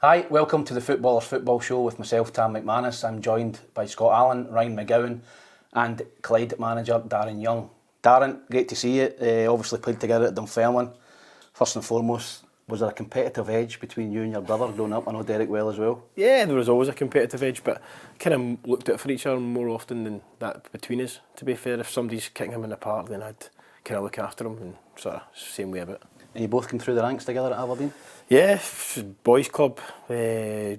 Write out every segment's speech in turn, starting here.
Hi, welcome to the Footballers Football Show with myself, Tam McManus. I'm joined by Allan and Ryan McGowan and Clyde manager Darren Young. Darren, great to see you. Obviously played together at Dunfermline. First and foremost, was there a competitive edge between you and your brother growing up? I know Derek well as well. Yeah, there was always a competitive edge, but kind of looked out for each other more often than that between us. To be fair, if somebody's kicking him in the park, then I'd kind of look after him and sort of same way about. And you both came through the ranks together at Aberdeen? Yeah, boys club,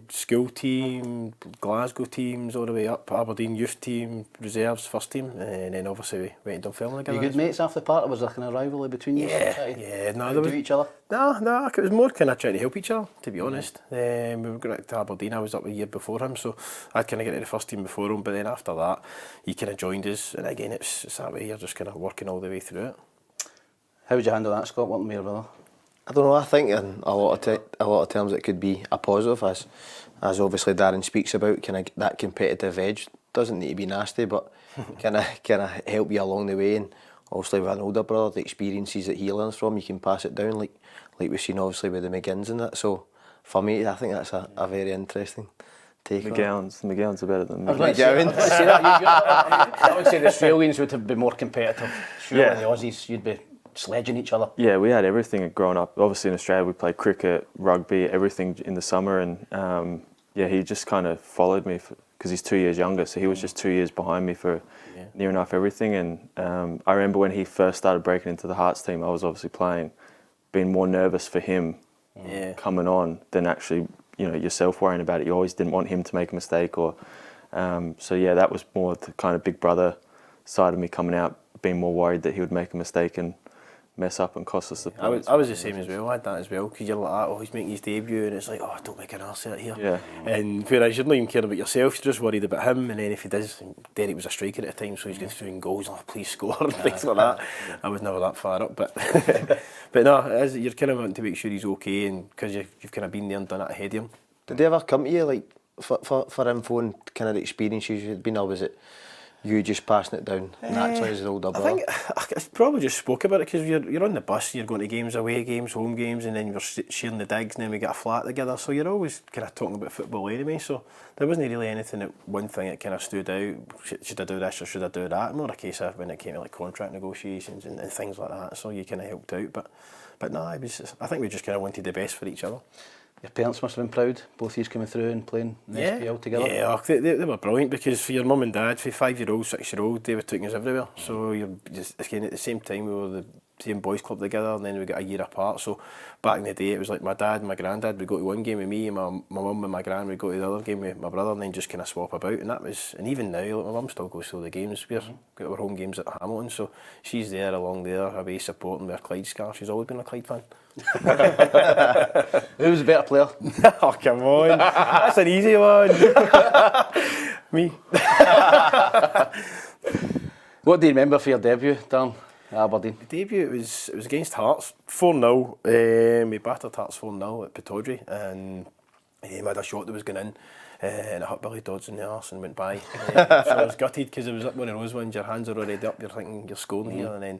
school team, Glasgow teams, all the way up, Aberdeen youth team, reserves, first team, and then obviously we went to Dunfermline together. Were you good mates after the part, or was there kind of rivalry between you? Yeah, no, there was each other? No, it was more kind of trying to help each other, to be honest. We were going to Aberdeen, I was up a year before him, so I'd kind of get to the first team before him, but then after that, he kind of joined us, and again, it's that way, you're just kind of working all the way through it. How would you handle that, Scott, working with your brother? I don't know, I think in a lot of terms it could be a positive, as obviously Darren speaks about, kind of that competitive edge. Doesn't need to be nasty, but kind of help you along the way. And obviously with an older brother, the experiences that he learns from, you can pass it down, like we've seen obviously with the McGinns and that. So for me, I think that's a very interesting take. McGowan's are better than me. I would say the Australians would have been more competitive. Sure, yeah. The Aussies, you'd be sledging each other. Yeah, we had everything growing up. Obviously in Australia we played cricket, rugby, everything in the summer, and he just kind of followed me because he's 2 years younger, so he was just 2 years behind me for near enough everything. And I remember when he first started breaking into the Hearts team, I was obviously playing, being more nervous for him coming on than actually yourself worrying about it. You always didn't want him to make a mistake, or that was more the kind of big brother side of me coming out, being more worried that he would make a mistake and mess up and cost us the points. I was the same as well. I had that as well, because you're like, oh, he's making his debut, and it's like, oh, don't make an arse out here. Yeah. And whereas you're not even caring about yourself, you're just worried about him. And then if he does, Derek was a striker at the time, so he's going through in goals, oh, please score and things like that. I was never that far up, but no, you're kind of wanting to make sure he's okay, and because you've kind of been there and done it ahead of him. Did they ever come to you like for info and kind of the experiences you'd been, or was it you just passing it down naturally as an older brother? I think I probably just spoke about it because you're on the bus, you're going to games, away games, home games, and then you're sharing the digs, and then we get a flat together, so you're always kind of talking about football anyway, so there wasn't really anything, one thing that kind of stood out, should I do this or should I do that, more a case of when it came to like contract negotiations and things like that, so you kind of helped out, but no, I think we just kind of wanted the best for each other. Your parents must have been proud, both of you coming through and playing in the SPL together. Yeah, they were brilliant, because for your mum and dad, for 5-year-old, 6-year-old, they were taking us everywhere. So you're just, again, at the same time, we were the same boys club together, and then we got a year apart. So back in the day, it was like my dad and my granddad would go to one game with me, and my mum and my gran would go to the other game with my brother, and then just kind of swap about. And even now, like, my mum still goes to the games. We've got our home games at Hamilton, so she's there along there, away supporting with her Clyde scar. She's always been a Clyde fan. Who was a better player? Oh, come on. That's an easy one. Me. What do you remember for your debut, Darren, at Aberdeen? The debut, it was against Hearts, 4-0. We battered Hearts 4-0 at Pittodrie, and we had a shot that was going in, and it hit Billy Dodds in the arse and went by. So I was gutted, because it was one of those ones, your hands are already up, you're thinking you're scoring here, and then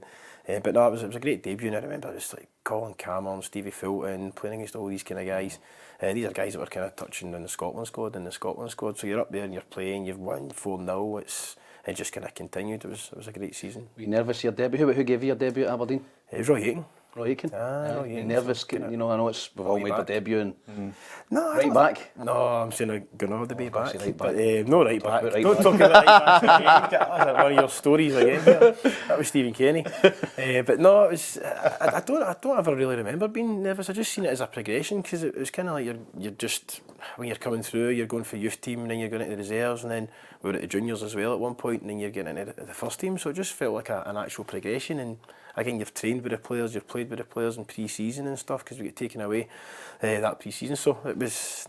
but no, it was a great debut, and I remember it was like Colin Cameron, Stevie Fulton, playing against all these kind of guys. These are guys that were kind of touching on the Scotland squad, so you're up there and you're playing, you've won 4-0, it just kind of continued. It was a great season. Were you nervous your debut? Who gave you your debut at Aberdeen? It was Roy Hayton. Roy Aitken? Roy Aitken. Nervous, I know we've all made the debut and no, right back? No, I'm saying I'm going to have the way back. Right but back. no right back. Right Don't back. talk about right back. That's one of your stories again. That was Stephen Kenny. But no, it was. I don't ever really remember being nervous. I just seen it as a progression, because it was kind of like you're just, when you're coming through, you're going for youth team, and then you're going into the reserves, and then we were at the juniors as well at one point, and then you're getting into the first team. So it just felt like an actual progression. And again, you've trained with the players, you've played with the players in pre-season and stuff, because we get taken away that pre-season. So it was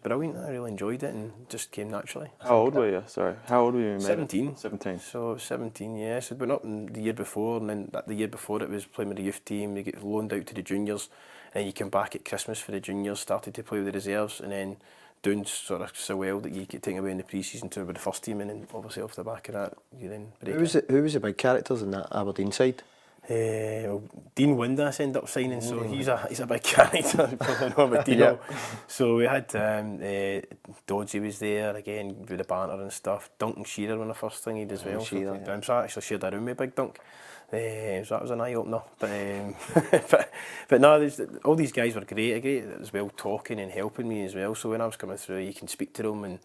brilliant. I really enjoyed it, and just came naturally. How old were you? Sorry, how old were you? 17. 17. So 17, yeah. So I'd been up the year before, and then the year before it was playing with the youth team. You get loaned out to the juniors, and then you come back at Christmas for the juniors, started to play with the reserves, and then doing sort of so well that you get taken away in the pre-season tour with the first team, and then obviously off the back of that, you then break. Who was the big characters in that Aberdeen side? Well, Dean Windass ended up signing, so he's a big character. Probably know about Dean. So we had Dodgy was there again with the banter and stuff. Duncan Shearer when the first thing he did as well. So I actually shared a room with Big Dunk. So that was an eye opener. But no, all these guys were great as well, talking and helping me as well. So when I was coming through, you can speak to them and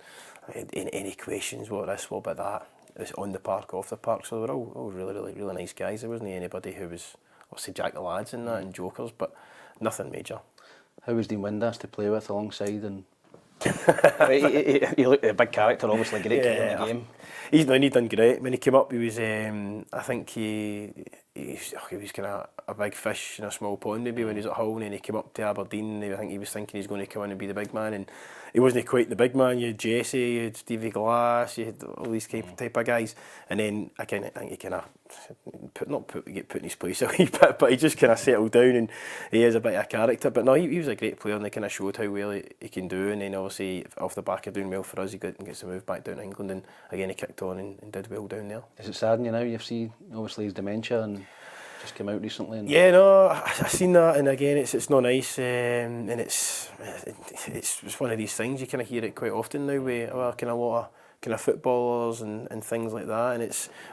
any questions, what this, what about that. It's on the park, off the park, so they were all really nice guys. There wasn't anybody who was obviously Jack the Lads and that and jokers, but nothing major. How was Dean Windass to play with alongside? And he looked a big character, obviously great kid in the game. He's done great. When he came up, he was I think he was kind of a big fish in a small pond maybe when he was at Hull, and then he came up to Aberdeen. I think he was thinking he's going to come in and be the big man, and he wasn't quite the big man. You had Jesse, you had Stevie Glass, you had all these type of guys, and then I think he kind of get put in his place a wee bit, but he just kind of settled down, and he is a bit of a character. But no, he was a great player, and they kind of showed how well he can do. And then obviously off the back of doing well for us, he gets to move back down to England, and again he kicked on and did well down there. Is it saddening you now? You've seen obviously his dementia and just came out recently. And yeah, no, I seen that, and again it's not nice, and it's one of these things you kind of hear it quite often now with kind of a lot of kind of footballers and things like that,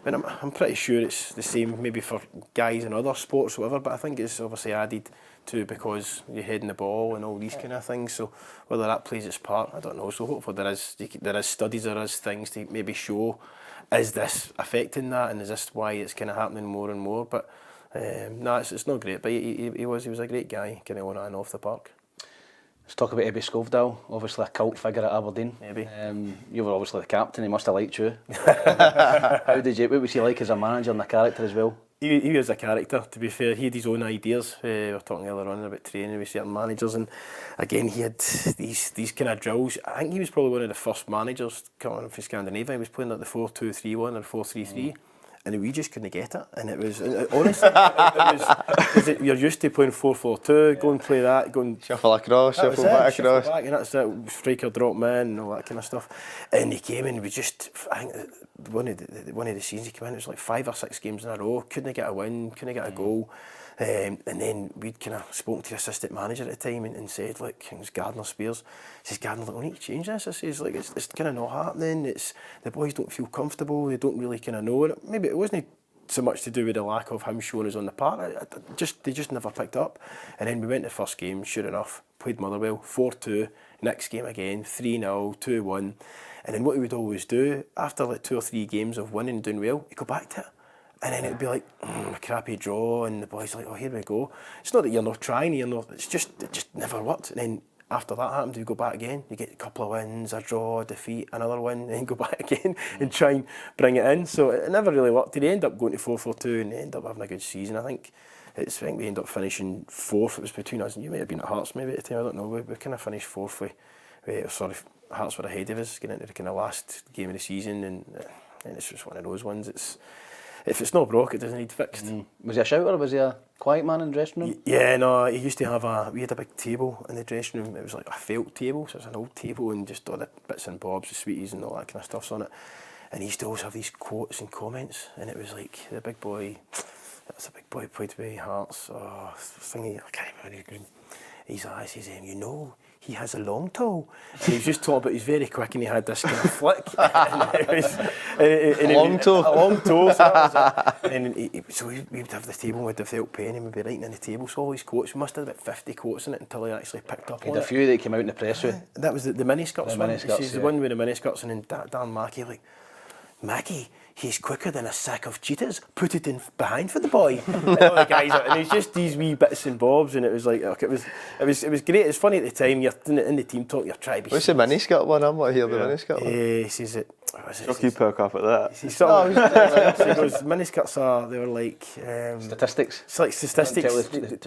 and I'm pretty sure it's the same maybe for guys in other sports or whatever, but I think it's obviously added to because you're heading the ball and all these kind of things. So whether that plays its part, I don't know. So hopefully there is studies, there is things to maybe show, is this affecting that, and is this why it's kind of happening more and more? But no, it's not great. But he was a great guy, kind of on and off the park. Let's talk about Ebbe Skovdahl, obviously a cult figure at Aberdeen. Maybe. You were obviously the captain, he must have liked you. What was he like as a manager and a character as well? He was a character, to be fair. He had his own ideas. We were talking earlier on about training with certain managers, and again he had these kind of drills. I think he was probably one of the first managers coming from Scandinavia. He was playing like the 4-2-3-1 or 4-3-3. And we just couldn't get it, and it was honestly, because you're used to playing 4-4-2, go and play that, go and shuffle across, shuffle back across, and that's it. Striker drop man and all that kind of stuff. And he came in, we just, I think one of the seasons he came in, it was like 5 or 6 games in a row, couldn't get a win, couldn't get a goal. And then we'd kind of spoken to the assistant manager at the time and said, like, it was Gardner Spears. He says, Gardner, we need to change this. I says, like, it's kind of not happening. It's the boys don't feel comfortable. They don't really kind of know it. Maybe it wasn't so much to do with the lack of him showing us on the park. They just never picked up. And then we went to the first game, sure enough, played Motherwell 4-2. Next game again, 3-0, 2-1. And then what he would always do after like 2 or 3 games of winning and doing well, he'd go back to it. And then it'd be like a crappy draw, and the boys like, oh, here we go. It's not that you're not trying, it just never worked. And then after that happened, you go back again. You get a couple of wins, a draw, a defeat, another win, and then go back again and try and bring it in. So it never really worked. Did he end up going to 4-4-2 and end up having a good season? I think we ended up finishing 4th. It was between us, and you might have been at Hearts maybe at the time. I don't know. We kind of finished 4th. Hearts were ahead of us, getting into the kind of last game of the season, and it's just one of those ones. If it's not broke, it doesn't need fixed. Was he a shouter or was he a quiet man in the dressing room? Yeah, no, he used to have we had a big table in the dressing room. It was like a felt table, so it's an old table, and just all the bits and bobs, the sweeties and all that kind of stuff's on it. And he used to always have these quotes and comments, and it was like, the big boy, that's a big boy, played with Hearts, thingy, I can't remember his eyes, he said, he has a long toe. And he was just talking about he's very quick, and he had this kind of flick. Long toe. A long toe. So that was it. And so we would have the table with the felt pen, and we'd be writing in the table. So all these quotes, we must have about 50 quotes in it until he actually picked up on it. He had a few that came out in the press with. That was the miniskirts one. Miniskirts, The one with the miniskirts, and then Dan Mackey, like, Mackie, he's quicker than a sack of cheetahs. Put it in behind for the boy. And all the guys, and it was just these wee bits and bobs, and it was like, it was great. It's funny at the time. You're in the team talk. You're trying to be. What's the miniskirt one? I'm not here. The miniskirt one. He says it. You perk up at that. He goes, miniskirts they were like statistics. It's like statistics. Tell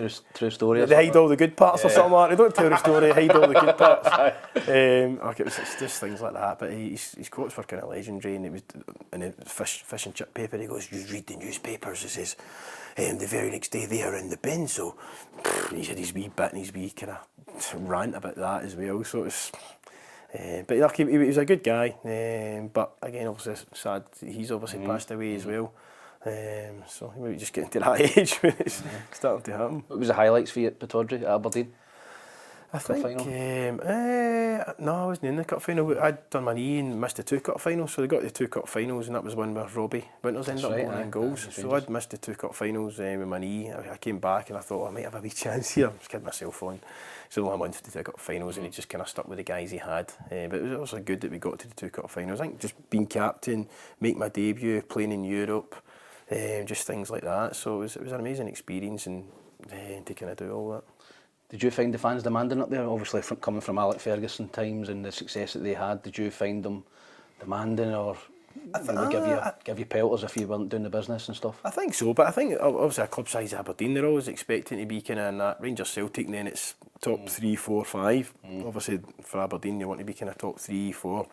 the true story. They hide all the good parts or something like that. They don't tell the story, hide all the good parts. It was just things like that. But his quotes were kind of legendary, and it was in a fish and chip paper. He goes, you read the newspapers. He says, the very next day they are in the bin. So he had his wee bit and his wee kind of rant about that as well. So it was. But look, he was a good guy, but again, obviously sad. He's obviously passed away as well. So maybe just getting to that age when it's starting to happen. What was the highlights for you at Pittodrie, at Aberdeen? I think, no, I wasn't in the cup final. I'd done my knee and missed the 2 cup finals, so they got the 2 cup finals, and that was one where Robbie Winters ended up going in goals. So I'd missed the 2 cup finals with my knee. I came back and I thought I might have a wee chance here. I was kidding myself on. So only won the 2 cup finals, and he just kind of stuck with the guys he had. But it was also good that we got to the 2 cup finals. I think just being captain, make my debut, playing in Europe, just things like that. So it was an amazing experience, and to kind of do all that. Did you find the fans demanding up there? Obviously, coming from Alec Ferguson times and the success that they had, did you find them demanding, or give you pelters if you weren't doing the business and stuff? I think so, but I think obviously a club size Aberdeen, they're always expecting to be kind of in that Rangers Celtic, and then it's top 3, 4, 5. Obviously for Aberdeen, you want to be kind of top 3, 4.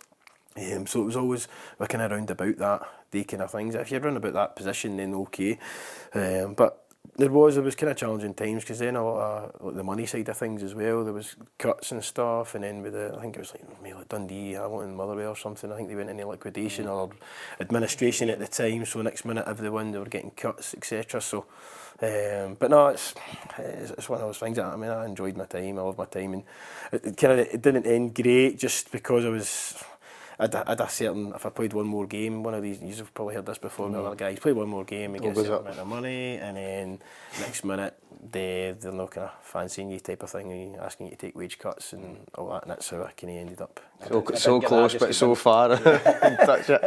So it was always we're kind of round about that, they kind of things. If you're round about that position, then okay. But there was kind of challenging times, because then a lot of like the money side of things as well. There was cuts and stuff, and then with I think it was like Dundee, Allan and Motherwell or something. I think they went into liquidation or administration at the time. So next minute if they won, they were getting cuts, etc. So, but no, it's one of those things. I mean, I enjoyed my time. I loved my time, and it didn't end great just because I'd a certain, if I played one more game, one of these, you've probably heard this before, the other guys, play one more game and get a certain amount of money, and then next minute they're not kind of fancying you type of thing, asking you to take wage cuts and all that, and that's how I kind of ended up. So close but so far. Touch it.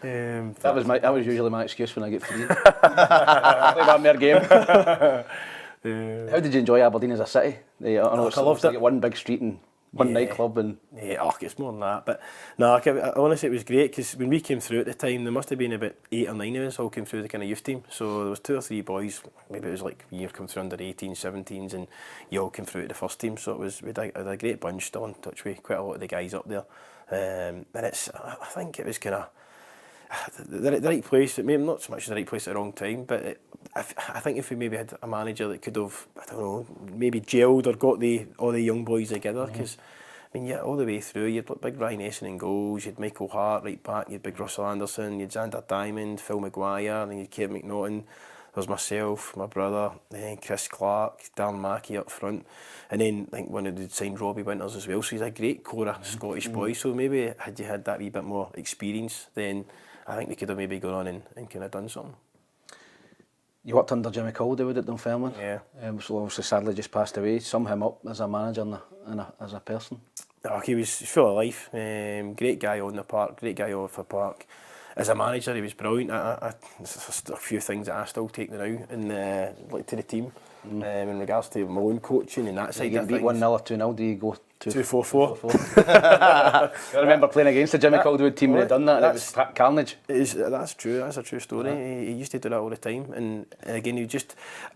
That was usually my excuse when I get free. Play one more game. How did you enjoy Aberdeen as a city? I loved it. One big street and one nightclub and it's more than that, but no, honestly it was great, because when we came through at the time, there must have been about 8 or 9 of us all came through the kind of youth team. So there was 2 or 3 boys, maybe it was like you come through under 18s, 17s, and you all came through to the first team. So we had a great bunch, still in touch with quite a lot of the guys up there, and I think it was kind of the right place, maybe not so much the right place at the wrong time, but I think if we maybe had a manager that could have, I don't know, maybe gelled or got all the young boys together, because I mean, all the way through, you'd big Ryan Essen in goals, you'd Michael Hart right back, you'd big Russell Anderson, you'd Xander Diamond, Phil Maguire, and you'd Keir McNaughton. There was myself, my brother, then Chris Clark, Darren Mackey up front, and then I think one of they'd signed Robbie Winters as well. So he's a great core of Scottish boys. So maybe had you had that wee bit more experience, then I think they could have maybe gone on and kind of done something. You worked under Jimmy Calderwood at Dunfermline. Yeah. So obviously sadly just passed away. Sum him up as a manager and as a person. Oh, he was full of life. Great guy on the park, great guy off the park. As a manager, he was brilliant. There's a few things that I still take now and like to the team in regards to my own coaching and that side. You get beat 1-0 or 2-0. Do you go 2-4-4? I remember playing against the Jimmy Calderwood team when he'd done that. And it was carnage. That's true. That's a true story. He used to do that all the time. And again,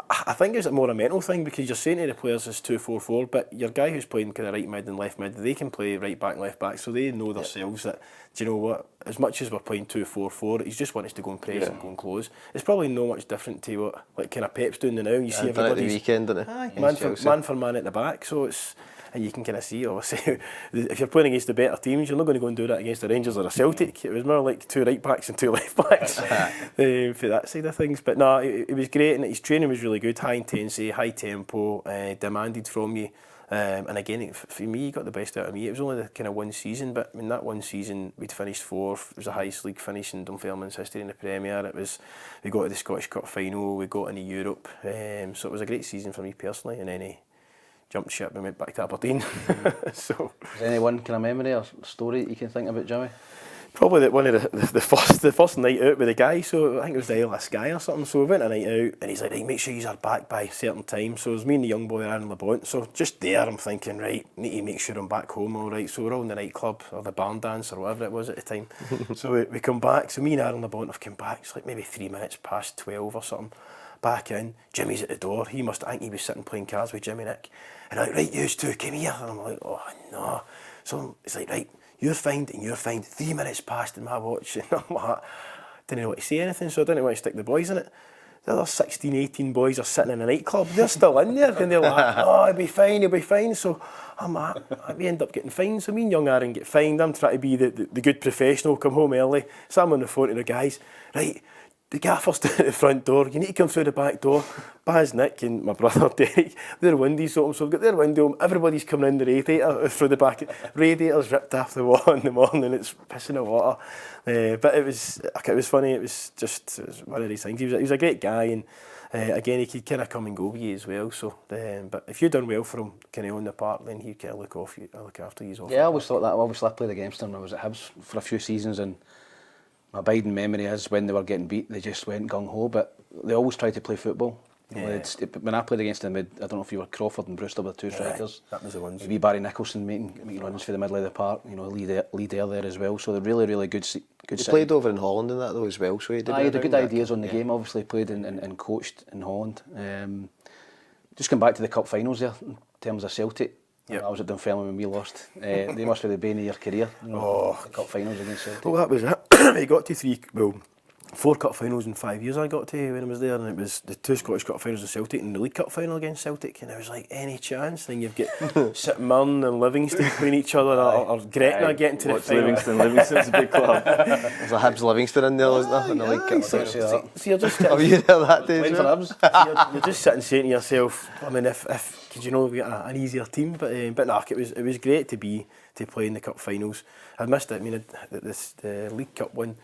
I think it's more a mental thing, because you're saying to the players it's 2-4-4, but your guy who's playing kind of right mid and left mid, they can play right back and left back, so they know themselves that, do you know what, as much as we're playing 2-4-4, he's just wants us to go and press and go and close. It's probably no much different to what like kind of Pep's doing now. You see everybody's the weekend, didn't it? Man for man at the back, so it's. And you can kind of see, obviously, if you're playing against the better teams, you're not going to go and do that against the Rangers or a Celtic. It was more like 2 right backs and 2 left backs for that side of things. But no, it was great, and his training was really good, high intensity, high tempo, demanded from you. And again, for me, he got the best out of me. It was only the kind of one season, but in that one season, we'd finished 4th. It was the highest league finish in Dunfermline's history in the Premier. We got to the Scottish Cup final, we got into Europe. So it was a great season for me personally, and then he jumped ship and went back to Aberdeen. So, is there any one kind of memory or story that you can think about, Jimmy? Probably one of the first night out with the guy. So I think it was the Isle of Skye or something. So we went a night out, and he's like, right, make sure you're back by a certain time. So it was me and the young boy Aaron LeBont. So just there, I'm thinking, right, need to make sure I'm back home all right. So we're all in the nightclub or the barn dance or whatever it was at the time. So we come back. So me and Aaron LeBont have come back. It's like maybe 3 minutes past 12 or something. Back in, Jimmy's at the door. I think he was sitting playing cards with Jimmy Nick. And I'm like, right, you two, come here. And I'm like, oh no. So it's like, right, you're fined and you're fined. 3 minutes past in my watch. And I'm like, didn't know what to say anything, so I didn't want to stick the boys in it. The other 16, 18 boys are sitting in a nightclub. They're still in there, and they're like, oh, he'll be fine. So we end up getting fined. So me and young Aaron get fined. I'm trying to be the good professional, come home early. So I'm on the phone to the guys, right, the gaffer's down at the front door, you need to come through the back door. Baz, Nick and my brother Derek, their window's open, so I've got their window open, everybody's coming in the radiator through the back. Radiator's ripped off the wall in the morning, it's pissing the water. But it was funny, it was one of these things. He was a great guy, and again, he could kind of come and go with you as well. So, but if you've done well for him, kind of on the park, then he'd kind of look after you. Yeah, I always thought that. Obviously, I played against him when I was at Hibs for a few seasons, and my abiding memory is when they were getting beat, they just went gung-ho, but they always tried to play football. Yeah. When I played against them, I don't know if you were Crawford and Brewster were two strikers. That was the ones. Maybe Barry Nicholson making runs for the middle of the park, Lee Dare there as well. So they're really, really good. He played over in Holland and that though as well, so he did. He had good ideas on the game. Obviously, he played and coached in Holland. Just come back to the cup finals there in terms of Celtic. Yep. I was at Dunfermline when we lost. They must be the bane of your career. The cup finals against Celtic. Well, that was it. He got to 4 cup finals in 5 years I got to when I was there, and it was the 2 Scottish Cup finals with Celtic and the League Cup final against Celtic, and I was like, any chance? Then you've got St Mirren and Livingston playing each other, or Gretna getting to the final. Livingston's a big club. There's a Hibs Livingston in there, isn't there? In the League Cup. So you're just Have you there that day? Playing for Hibs. you're just sitting saying to yourself, I mean, if could we get an easier team? But no, it was great to play in the cup finals. I missed it. I mean, the League Cup one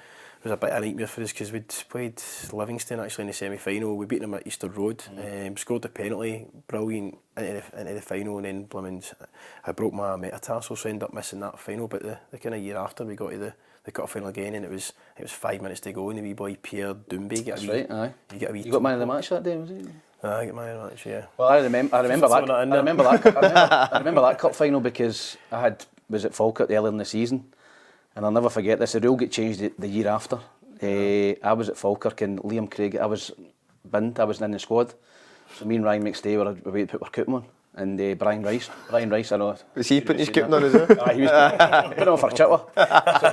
was a bit of a nightmare for us because we'd played Livingston actually in the semi-final. We beat them at Easter Road, scored the penalty, brilliant into the final, and then I broke my metatarsal, so I ended up missing that final. But the kind of year after, we got to the cup final again, and it was 5 minutes to go, and the wee boy Pierre Doumbé That's right, aye. You got man of the match that day, was it? I get my match, yeah. Well, I remember that. I remember that cup final because I was at Falkirk earlier in the season. And I'll never forget this. The rule got changed the year after. I was at Falkirk and Liam Craig. I was binned. I wasn't in the squad. So me and Ryan McGeady were away to put our coupon on. And Brian Rice, I know. Was he putting his coupon on as well? He was putting on for Chipper.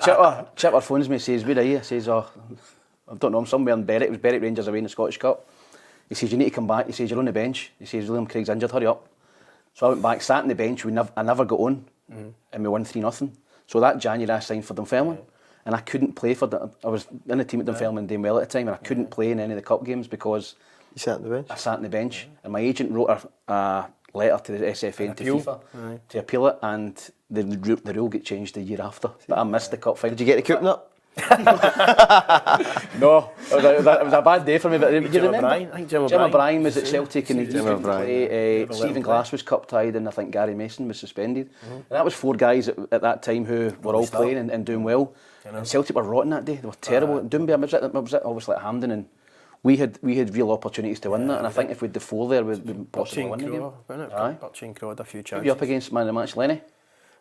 So Chipper phones me, says, "Where are you?" I says, "Oh, I don't know. I'm somewhere in Berwick." It was Berwick Rangers away in the Scottish Cup. He says, "You need to come back." He says, "You're on the bench." He says, "Liam Craig's injured. Hurry up." So I went back, sat on the bench. I never got on, and we won 3-0. So that January I signed for Dunfermline, and I couldn't play I was in the team at Dunfermline doing well at the time, and I couldn't play in any of the cup games because you sat on the bench. I sat on the bench, and my agent wrote a letter to the SFA and to FIFA to appeal it, and the rule got changed the year after. But I missed the cup final. Did you get the coupon up? No, it was a bad day for me. But do you remember? I think Jim O'Brien was at Celtic and he couldn't play. Stephen Glass was cup tied, and I think Gary Mason was suspended. And that was 4 guys at that time who were all playing and doing well. And Celtic were rotten that day. They were terrible. Doumbé, I was at obviously at Hampden, and we had real opportunities to win that. And I think if we'd the 4 there, we'd possibly win the game. Butchie and Crow had a few chances. Maybe up against man of the match, Lenny.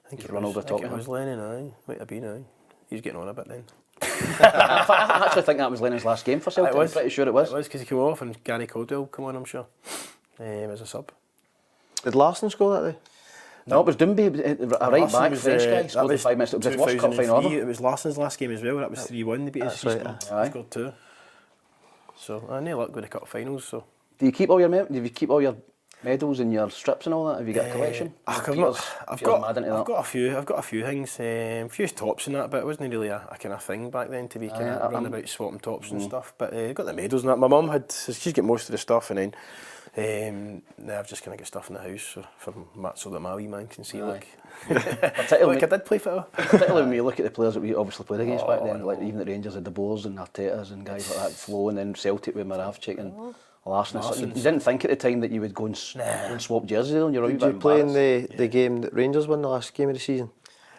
I think run over top it was Lennon, aye. Might have been, aye. He was getting on a bit then. I actually think that was Lennon's last game for Celtic. I'm pretty sure it was. It was because he came off and Gary Caldwell come on, I'm sure, as a sub. Did Larsson score that day? No, it was Doumbé, a right back, French guy, scored in 5 minutes. It was his worst cup final ever. It was Larsson's last game as well, that was 3-1, they beat us. He scored 2. So, I no luck with the cup finals, so. Do you keep all your medals and your strips and all that? Have you got a collection? I've got a few things, a few tops and that, but it wasn't really a kind of thing back then to be kind of running about swapping tops and stuff. But I got the medals and that. My mum she's got most of the stuff, and then now I've just kind of got stuff in the house so that my wee man can see. Like I did play football. Particularly when you look at the players that we obviously played against back then, like even the Rangers had the Boers and Artetas and guys like that, Flo, and then Celtic with Moravchik and Larsson. You didn't think at the time that you would go and swap jerseys on your own. Did you play in the game that Rangers won, the last game of the season?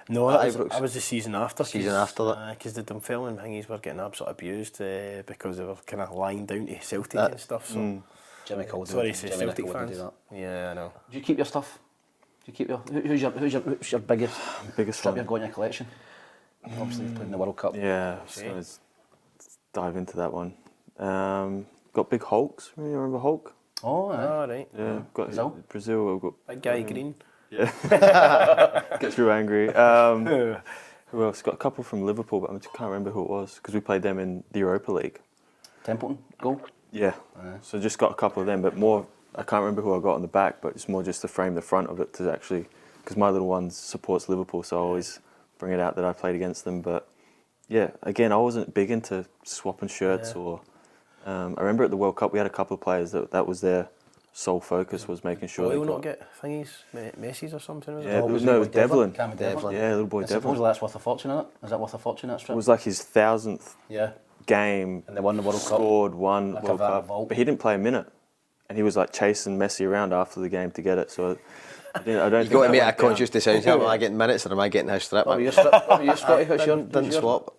No, I was the season after. That. Because the Dunfermline thingies were getting absolutely abused because they were kind of lying down to Celtic and stuff. So Jimmy Caldwell. Sorry, Celtic fans. Yeah, I know. Do you keep your stuff? Do you keep your who's your biggest strip you've got in your collection? Obviously, you've played in the World Cup. Yeah, let's dive into that one. Got big Hulks. You remember Hulk? Oh, right. Yeah, got Brazil. I've got that guy Green. Yeah, gets real angry. Who else? Got a couple from Liverpool, but I can't remember who it was because we played them in the Europa League. Templeton goal. Yeah. So just got a couple of them, but more. I can't remember who I got on the back, but it's more just to frame the front of it to actually, because my little one supports Liverpool, so I always bring it out that I played against them. But yeah, again, I wasn't big into swapping shirts or I remember at the World Cup we had a couple of players that was their sole focus, was making sure Will they not get thingies, Messi's or something? Was Yeah, it? it was Devlin. Cammy Devlin. Yeah, little boy Devlin. Supposedly that's worth a fortune, isn't it? Is that worth a fortune, that strip? It was like his 1000th Yeah. game. And they won the World Cup. Scored one Like a World Van Cup, Vault. but he didn't play a minute, and he was like chasing Messi around after the game to get it. So I don't. You've got to make a conscious decision. Am I getting minutes or am I getting his strip? What were you, Scotty? What's your... Didn't swap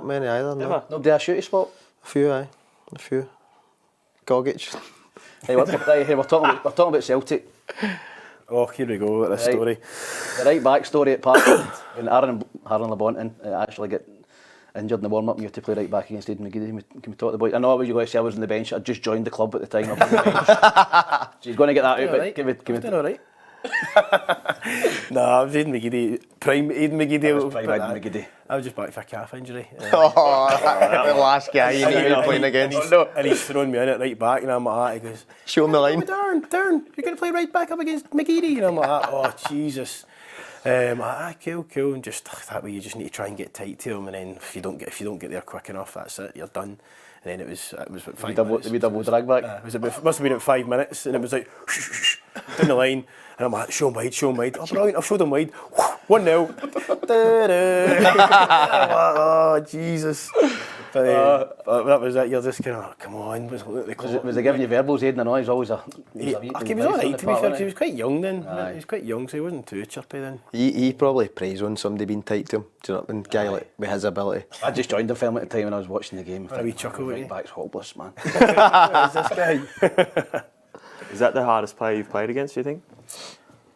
many either. No. Nobody asked you to swap? A few, aye. A few. Gogic. Hey, we're talking about Celtic. Oh, here we go with this Right. story. The right back story at Parkland when Aaron LeBonton actually get injured in the warm up and you had to play right back against Aidan McGeady. Can we talk to the boy? I know what you were going to say. I was on the bench. I just joined the club at the time. I was on the bench. So he's going to get that out. But Right. give me Doing all right. No, I was Aidan McGeady, prime Aidan McGeady. was prime but Aidan McGeady. I was just back for a calf injury. Oh, the last guy you need to be playing against. And he's thrown me in at right back, and I'm like, that. He goes, Show him the line. Darren, you're going to play right back up against McGeady? And I'm like, that. Oh, Jesus. Cool. And just that way, you just need to try and get tight to him, and then if you don't get there quick enough, that's it. You're done. And then it was about 5 minutes. We double drag back. It must have been at 5 minutes, and it was like down the line, and I'm like, show him wide. Oh, brilliant! I've showed him wide. 1-0. Oh, Jesus! But that was it. You're just kind of, come on. Was he giving you verbals, Aidan? I know he's always a... He was alright, to be fair, 'cause he was quite young then. He was quite young, so he wasn't too chirpy then. He probably prays when somebody being tight to him. Do you know, when guy like with his ability. I just joined the film at the time when I was watching the game. Had a wee chuckle, Right wouldn't back's hopeless, man. Who's this guy? Is that the hardest player you've played against? Do you think?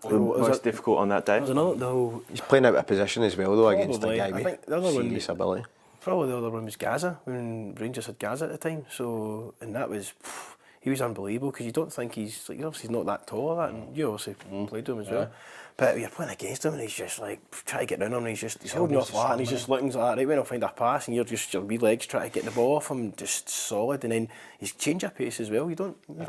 The was most it- difficult on that day? There's another, no, He's playing out of position as well though against a Probably. guy I with think the other one- serious ability. probably the other one was Gazza, when Rangers had Gazza at the time. So, and that was, he was unbelievable, because you don't think he's obviously not that tall or that, and you obviously played with him as well. But you're playing against him and he's just like, try to get down on him, he's holding off flat and he's just looking like that, right, when I'll find a pass, and you're just, your wee legs trying to get the ball off him, just solid. And then his change of pace as well, you've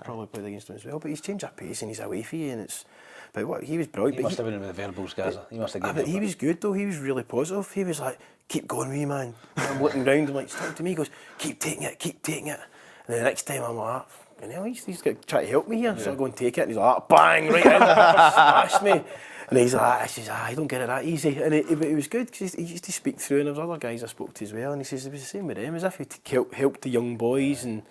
probably played against him as well, but his change of pace and he's away for you, and it's, but what, he was brilliant. He must have been with the verbals, Gazza. He must have given But he was good though, he was really positive. He was like, keep going, wee man. And I'm looking round, I'm like, he's talking to me, he goes, keep taking it. And then the next time I'm like, you know, he's got trying to help me here, so I go and take it, and he's like, bang, right in, smash me. And he's like, I says, I don't get it that easy. And it was good, because he used to speak through, and there was other guys I spoke to as well, and he says it was the same with them, as if he helped the young boys, and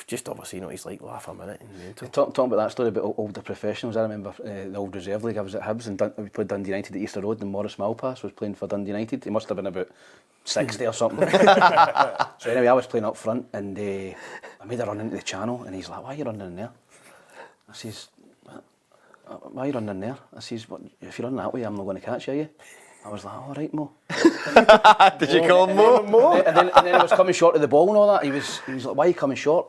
just obviously, you know, he's like, laugh a minute. And Talking about that story about older professionals, I remember the old reserve league. I was at Hibs and we played Dundee United at Easter Road, and Maurice Malpas was playing for Dundee United. He must have been about 60 or something. So anyway, I was playing up front, and I made a run into the channel, and he's like, why are you running in there? I says, why are you running in there? I says, well, if you run that way, I'm not going to catch you. I was like, all right, Mo. Did you call him Mo? And then I was coming short of the ball and all that. He was like, why are you coming short?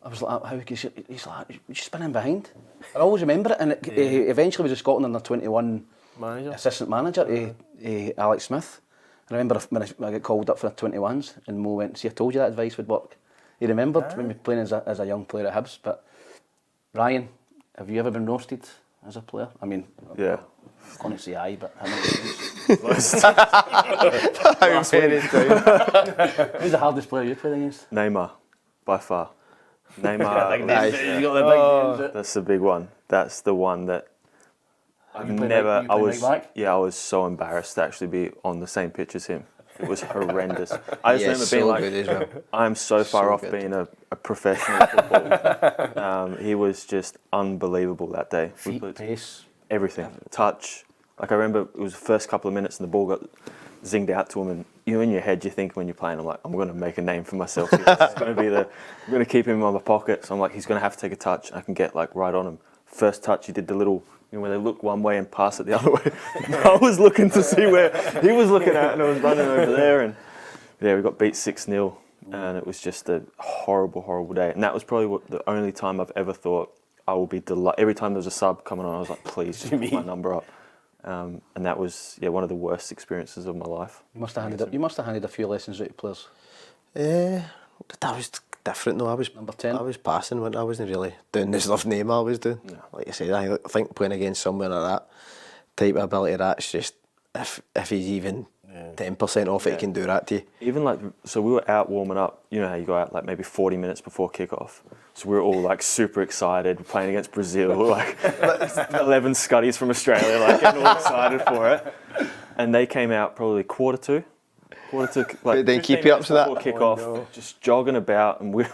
I was like, how can you? He's like, you're spinning behind. I always remember it, and he eventually was a Scotland under 21 assistant manager, Alex Smith. I remember when I got called up for the 21s, and Mo went, see, I told you that advice would work. He remembered when we were playing as a young player at Hibs. But Ryan, have you ever been roasted as a player? I mean, Yeah. I'm going to say aye, but how many times? Who's the hardest player you played against? Neymar, by far. Neymar. You got the big names. That's the big one. That's the one that I've You played never. right- you played right back? I was so embarrassed to actually be on the same pitch as him. It was horrendous. I just remember being so like, good as well. I'm so far off good. being a professional footballer. He was just unbelievable that day. We Feet, played pace. everything, touch. Like I remember it was the first couple of minutes and the ball got zinged out to him, and you know, in your head you think when you're playing, I'm like, I'm going to make a name for myself. I'm going to keep him in my pocket. So I'm like, he's going to have to take a touch. I can get like right on him. First touch, he did the little, you know, where they look one way and pass it the other way. I was looking to see where he was looking at, and I was running over there, and yeah, we got beat 6-0, and it was just a horrible, horrible day. And that was probably the only time I've ever thought I will be delighted. Every time there was a sub coming on, I was like, please, just put my number up. And that was one of the worst experiences of my life. You must have handed a few lessons out to players. That was different though. Number 10. I was passing when I wasn't really doing the stuff Neymar was doing. No. Like I said, I think playing against someone of that type of ability, that's just if he's even 10% off it, he can do that to you. Even like, so we were out warming up. You know how you go out like maybe 40 minutes before kickoff. So we were all like super excited. We're playing against Brazil, like 11 Scuddies from Australia, like getting all excited for it. And they came out probably quarter to like. They keep you up to that kickoff, just jogging about, and we're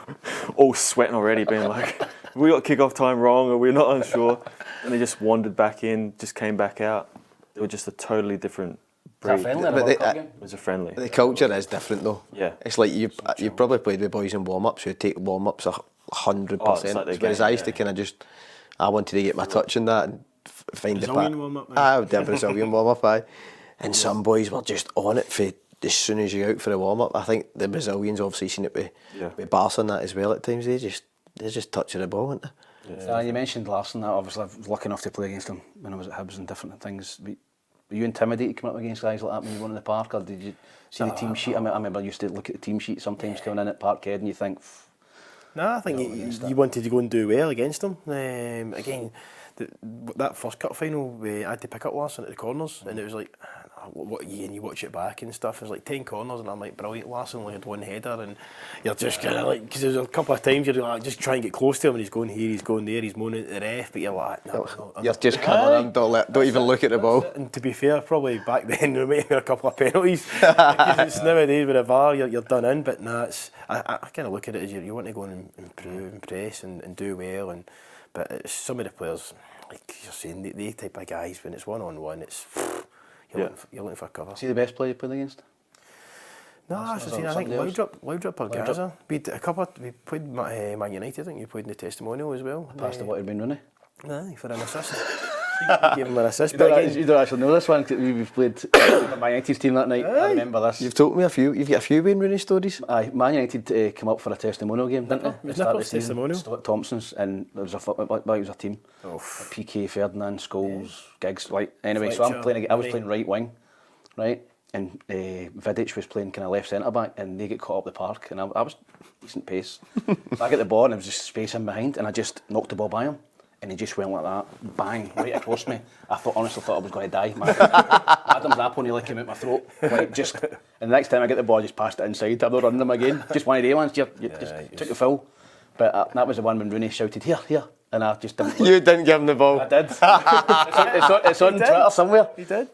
all sweating already, being like, we got kickoff time wrong, or we're not unsure. And they just wandered back in, just came back out. They were just a totally different breed. It was a friendly. The culture is different though. Yeah. It's like you probably played with boys in warm-ups who take warm-ups 100%. Whereas I used to kind of I wanted to get my touch in that and find Brazilian the warm-up. I would do a Brazilian warm-up, aye. And some boys were just on it for as soon as you're out for a warm-up. I think the Brazilians obviously seen it with Barca and that as well at times. They're just touching the ball, aren't they? Yeah. You mentioned Larsson. Obviously, I was lucky enough to play against him when I was at Hibs and different things. Were you intimidated coming up against guys like that when you were in the park, or did you see the team sheet? I remember I used to look at the team sheet sometimes coming in at Parkhead and you think... No, I think you wanted to go and do well against them. Again, that first cup final, I had to pick up Larsson at the corners, and it was like, and you watch it back and stuff, it was like 10 corners, and I'm like, brilliant, Larsson only had one header, and you're just kind of like, because there's a couple of times you're like, just try and get close to him, and he's going here, he's going there, he's moaning at the ref, but you're like, no, you're just coming in, don't even look at the ball. And to be fair, probably back then there might have been a couple of penalties, because it's nowadays with a VAR, you're done in, but no, I kind of look at it as you want to go and impress and do well, but it's some of the players, like you're saying, they type of guys, when it's one-on-one, it's... You're looking for cover. See the best player you played against? No, I think Laudrup or Gazza. We played Man United. I think you played in the testimonial as well. Passed the Wayne Rooney. Aye, for an assist. Gave him an assist. You don't actually know this one because we've played Man United's team that night. I remember this. You've told me a few. You've got a few Wayne Rooney stories. Aye, Man United came up for a testimonial game, didn't they? Nicholas testimonial. Stuart Thompson's, and there was a team. PK, Ferdinand, Scholes, Giggs. Like anyway, so I was playing right wing, right, and Vidic was playing kind of left centre back, and they get caught up the park, and I was decent pace. So I get the ball, and there was just space in behind, and I just knocked the ball by him. And he just went like that, bang, right across me. I honestly thought I was going to die. Adam's apple nearly came out my throat. Like just, and the next time I get the ball, I just passed it inside. I'm not running them again. Just one of the ones. You just took the foul. But that was the one when Rooney shouted, here. And I just didn't. You didn't give him the ball. I did. It's on Twitter somewhere. He did.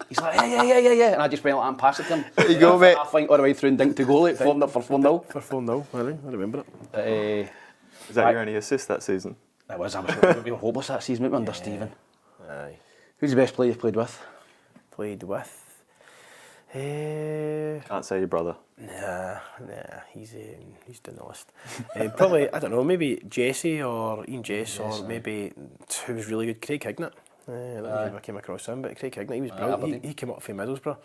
He's like, yeah. And I just went like that and passed it to him. There you go, mate. I think all the way through and dinked to goal. It formed up for 4-0. For 4-0, really. I remember it. Was that your only assist that season? It was. We were hopeless that season. We were under Stephen. Aye. Who's the best player you've played with? Can't say your brother. Nah, he's down the list. Probably, I don't know, maybe Jesse or Ian Jess, or maybe who was really good, Craig Hignett. I came across him, but Craig Hignett, he was brilliant. He came up from Middlesbrough,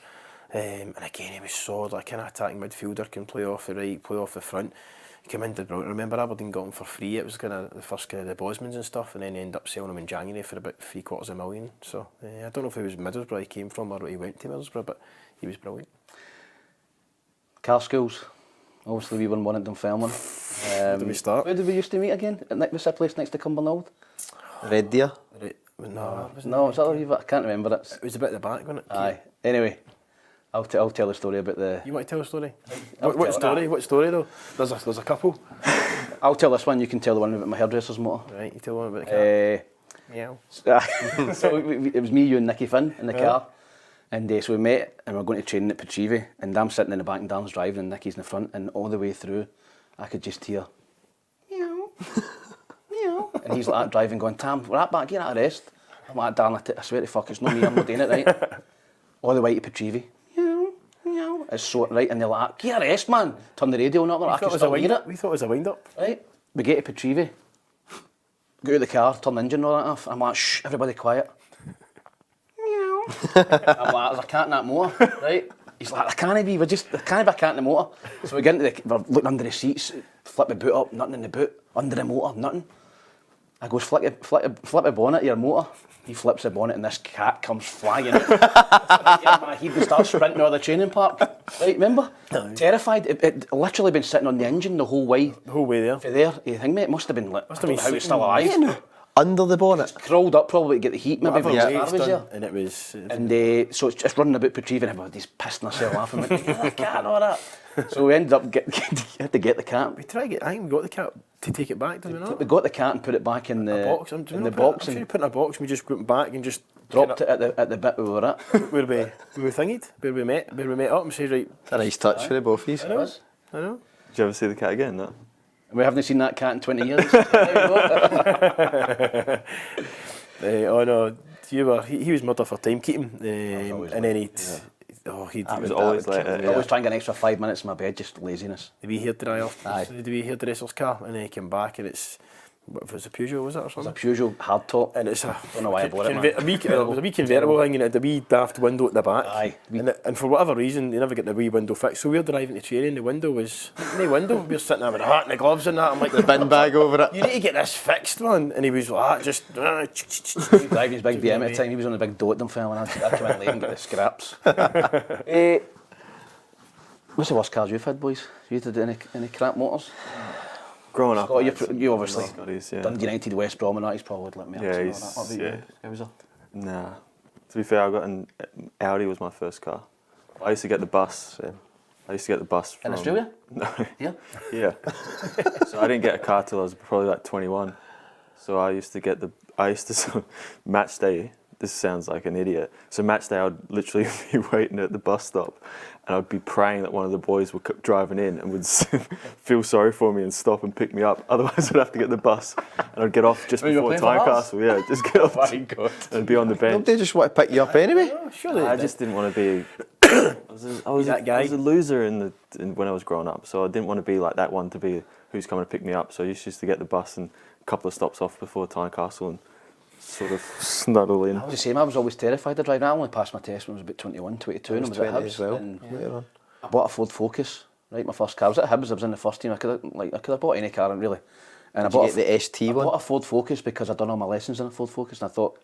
and again he was solid, like an attacking midfielder, can play off the right, play off the front. He came in, did brilliant. Remember Aberdeen got him for free. It was kind of the first kind of the Bosmans and stuff, and then he ended up selling him in January for about $750,000. So I don't know if it was Middlesbrough he came from or he went to Middlesbrough, but he was brilliant. Car schools. Obviously we won one at Dunfermline. Where did we start? Where did we used to meet again? What's that place next to Cumbernauld? Red Deer? No, it's that I can't remember it. It was a bit at the back, wasn't it? Aye. Anyway, I'll tell a story about the... You want to tell a story? What story? What story though? There's a couple. I'll tell this one, you can tell the one about my hairdresser's motor. Right, you tell one about the car. Meow. So it was me, you and Nicky Finn in the car. And so we met and we were going to training at Petrivi, and I'm sitting in the back and Darren's driving and Nicky's in the front, and all the way through I could just hear meow, meow. And he's like that driving going, Tam, we're at back, get out of rest. I'm like, Darren, I swear to fuck, it's not me, I'm not doing it, right? All the way to Petrivi. Meow, meow. It's so right, and they're like, get a rest, man. Turn the radio on up there, I can still hear it. We thought it was a wind up. Right, we get to Petrivi, go out of the car, turn the engine and all that off. I'm like, shh, everybody quiet. I'm like, there's a cat in that motor, right? He's like, there can't be a cat in the motor. So we get into we're looking under the seats, flip the boot up, nothing in the boot, under the motor, nothing. I goes, flip the bonnet of your motor. He flips the bonnet and this cat comes flying out. He would start sprinting out of the training park. Right, remember? Terrified. It literally been sitting on the engine the whole way. The whole way there. For there, you think, mate, it must have been like, how it's still alive. under the bonnet. Crawled up probably to get the heat, maybe. Whatever Because Wayne's was done, there. and it was. And so it's just running about retrieving everybody's pissing herself laughing. Like, get the cat and all that. So we ended up had to get the cat. We tried to get. I think we got the cat to take it back, did we not? We got the cat and put it back in the box. in the box I'm sure you and put it in a box. And we just went back and just dropped it at the bit we were at. where we thingied, where we met up and said, right. It's a nice touch for the both of you. I know. Did you ever see the cat again? No. We haven't seen that cat in 20 years. There we go. Oh no, he was murdered for timekeeping, and then he was always like I always try and get an extra 5 minutes in my bed, just laziness. Did we hairdryer? Aye. Did we hairdresser's car? And then he came back and it's, what if it's a Peugeot, was it, or It's something? a Peugeot hardtop. And it's a, Don't know why I bought it, man. it was a wee convertible thing and it had a wee daft window at the back. Aye. And for whatever reason, they never get the wee window fixed. So we were driving to training, the window was, no window. We were sitting there with a hat and the gloves and that. I'm like, The bin bag over it. you need to get this fixed, man. And he was like, just. He was driving his big BM at the time. He was on a big dote them fella and I came in late and got the scraps. What's the worst cars you've had, boys? You had any crap motors? Growing up, Scott, I had you obviously some Scotties, yeah. Dundee United, West Brom and that, he's probably let me Yeah, Nah. To be fair, I got an Audi was my first car. I used to get the bus. I used to get the bus from... In Australia? No. Yeah. Yeah. So I didn't get a car till I was probably like 21. So I used to match day. This sounds like an idiot. So match day, I'd literally be waiting at the bus stop, and I'd be praying that one of the boys would driving in and would feel sorry for me and stop and pick me up. Otherwise, I'd have to get the bus, and I'd get off just before Tynecastle. Yeah, just get off. My God. And be on the bench. Don't they just want to pick you up anyway? Surely I just didn't want to be. I was that guy. I was a loser when I was growing up, so I didn't want to be like that one to be who's coming to pick me up. So I used to get the bus and a couple of stops off before Tynecastle and sort of snuggle in. I was the same, I was always terrified of driving. I only passed my test when I was about 21, 22 and I was at 20 Hibs. as well. And Later on. I bought a Ford Focus, right, my first car. I was at Hibs, I was in the first team. I could have bought any car, really. And Did you get the ST I one? bought a Ford Focus because I'd done all my lessons in a Ford Focus and I thought,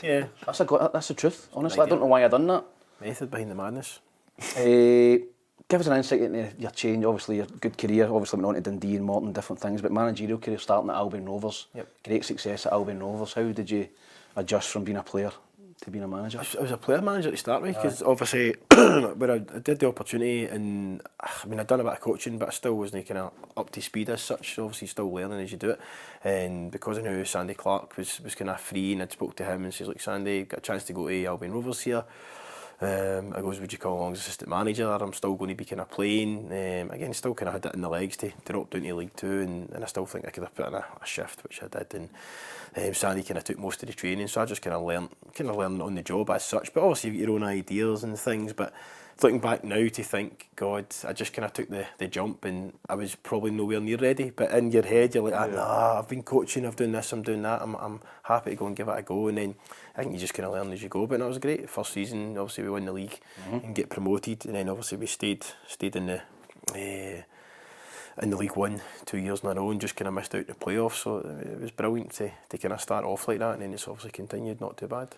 yeah. that's the truth. Honestly, I don't know why I done that. Method behind the madness. Give us an insight into your change, obviously your good career, obviously went on to Dundee and Morton, different things, but managerial career starting at Albion Rovers. Yep. Great success at Albion Rovers. How did you adjust from being a player to being a manager? I was a player manager to start with because obviously when I did the opportunity and I mean I'd done a bit of coaching but I still wasn't kind of up to speed as such, obviously still learning as you do it, and because I knew Sandy Clark was kind of free and I'd spoke to him and says, look Sandy, got a chance to go to Albion Rovers here. I goes, would you come along as assistant manager? I'm still going to be kind of playing. Again, still kind of had it in the legs to drop down to League Two, and I still think I could have put in a shift, which I did. And Sandy kind of took most of the training, so I just kind of learned on the job as such. But obviously, you've got your own ideas and things. But looking back now to think, God, I just kind of took the jump, and I was probably nowhere near ready. But in your head, you're like, nah, I've been coaching, I've done this, I'm doing that. I'm happy to go and give it a go, and then I think you just kind of learn as you go. But that was great. First season, obviously we won the league and get promoted, and then obviously we stayed in the League One 2 years in a row and just kind of missed out the playoffs. So it was brilliant to kind of start off like that, and then it's obviously continued, not too bad.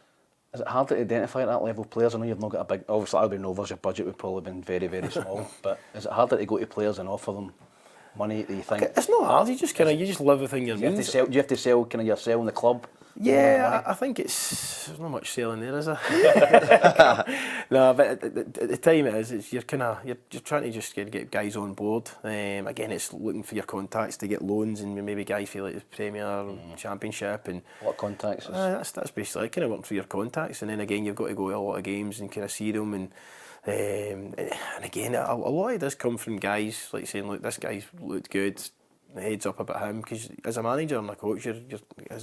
Is it hard to identify at that level players? I know you've not got a big, obviously Albion Rovers, your budget would probably been very, very small, but is it harder to go to players and offer them money that you think? It's not hard, you just live within your Do you means. have to sell kind of yourself in the club? Yeah, I think there's not much selling there, is there? No, but at the time you're trying to just get guys on board. Again, it's looking for your contacts to get loans and maybe guys feel like the Premier Championship and What contacts? that's basically kind of working for your contacts, and then again you've got to go to a lot of games and kind of see them and again a lot of this come from guys like saying, look, this guy's looked good. Heads up about him, because as a manager and a coach, you're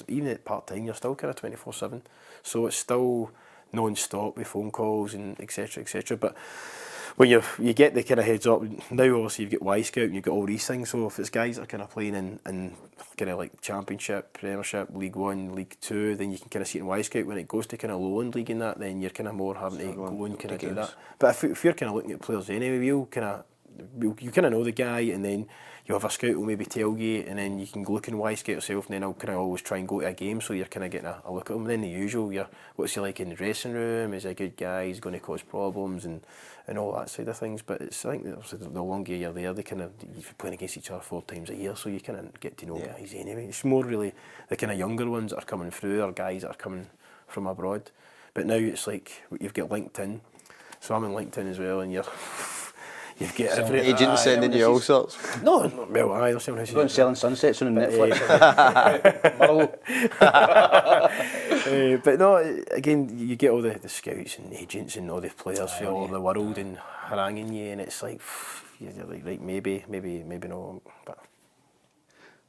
even at part time, you're still kind of 24/7, so it's still non-stop with phone calls and etc. But when you get the kind of heads up now, obviously you've got Y Scout and you've got all these things. So if it's guys that are kind of playing in kind of like Championship, Premiership, League One, League Two, then you can kind of see it in Y Scout. When it goes to kind of low end league and that, then you're kind of more having to go and kind of do that. But if you're kind of looking at players anyway, you kind of know the guy, and then you have a scout who'll maybe tell you, and then you can look and wise scout yourself, and then I'll kind of always try and go to a game, so you're kind of getting a look at him. And then the usual, what's he like in the dressing room? Is he a good guy? He's going to cause problems and all that side of things. But it's, I think that the longer you're there, they kind of, you're playing against each other 4 times a year, so you kind of get to know guys anyway. It's more really the kind of younger ones that are coming through, or guys that are coming from abroad. But now it's like you've got LinkedIn, so I'm in LinkedIn as well, and you've got every agent sending you all sorts. No, well, there's someone who's Going selling sunsets on Netflix. but no, again, you get all the scouts and agents and all the players from all over the world and haranguing you, and it's like you're like, right, maybe no. But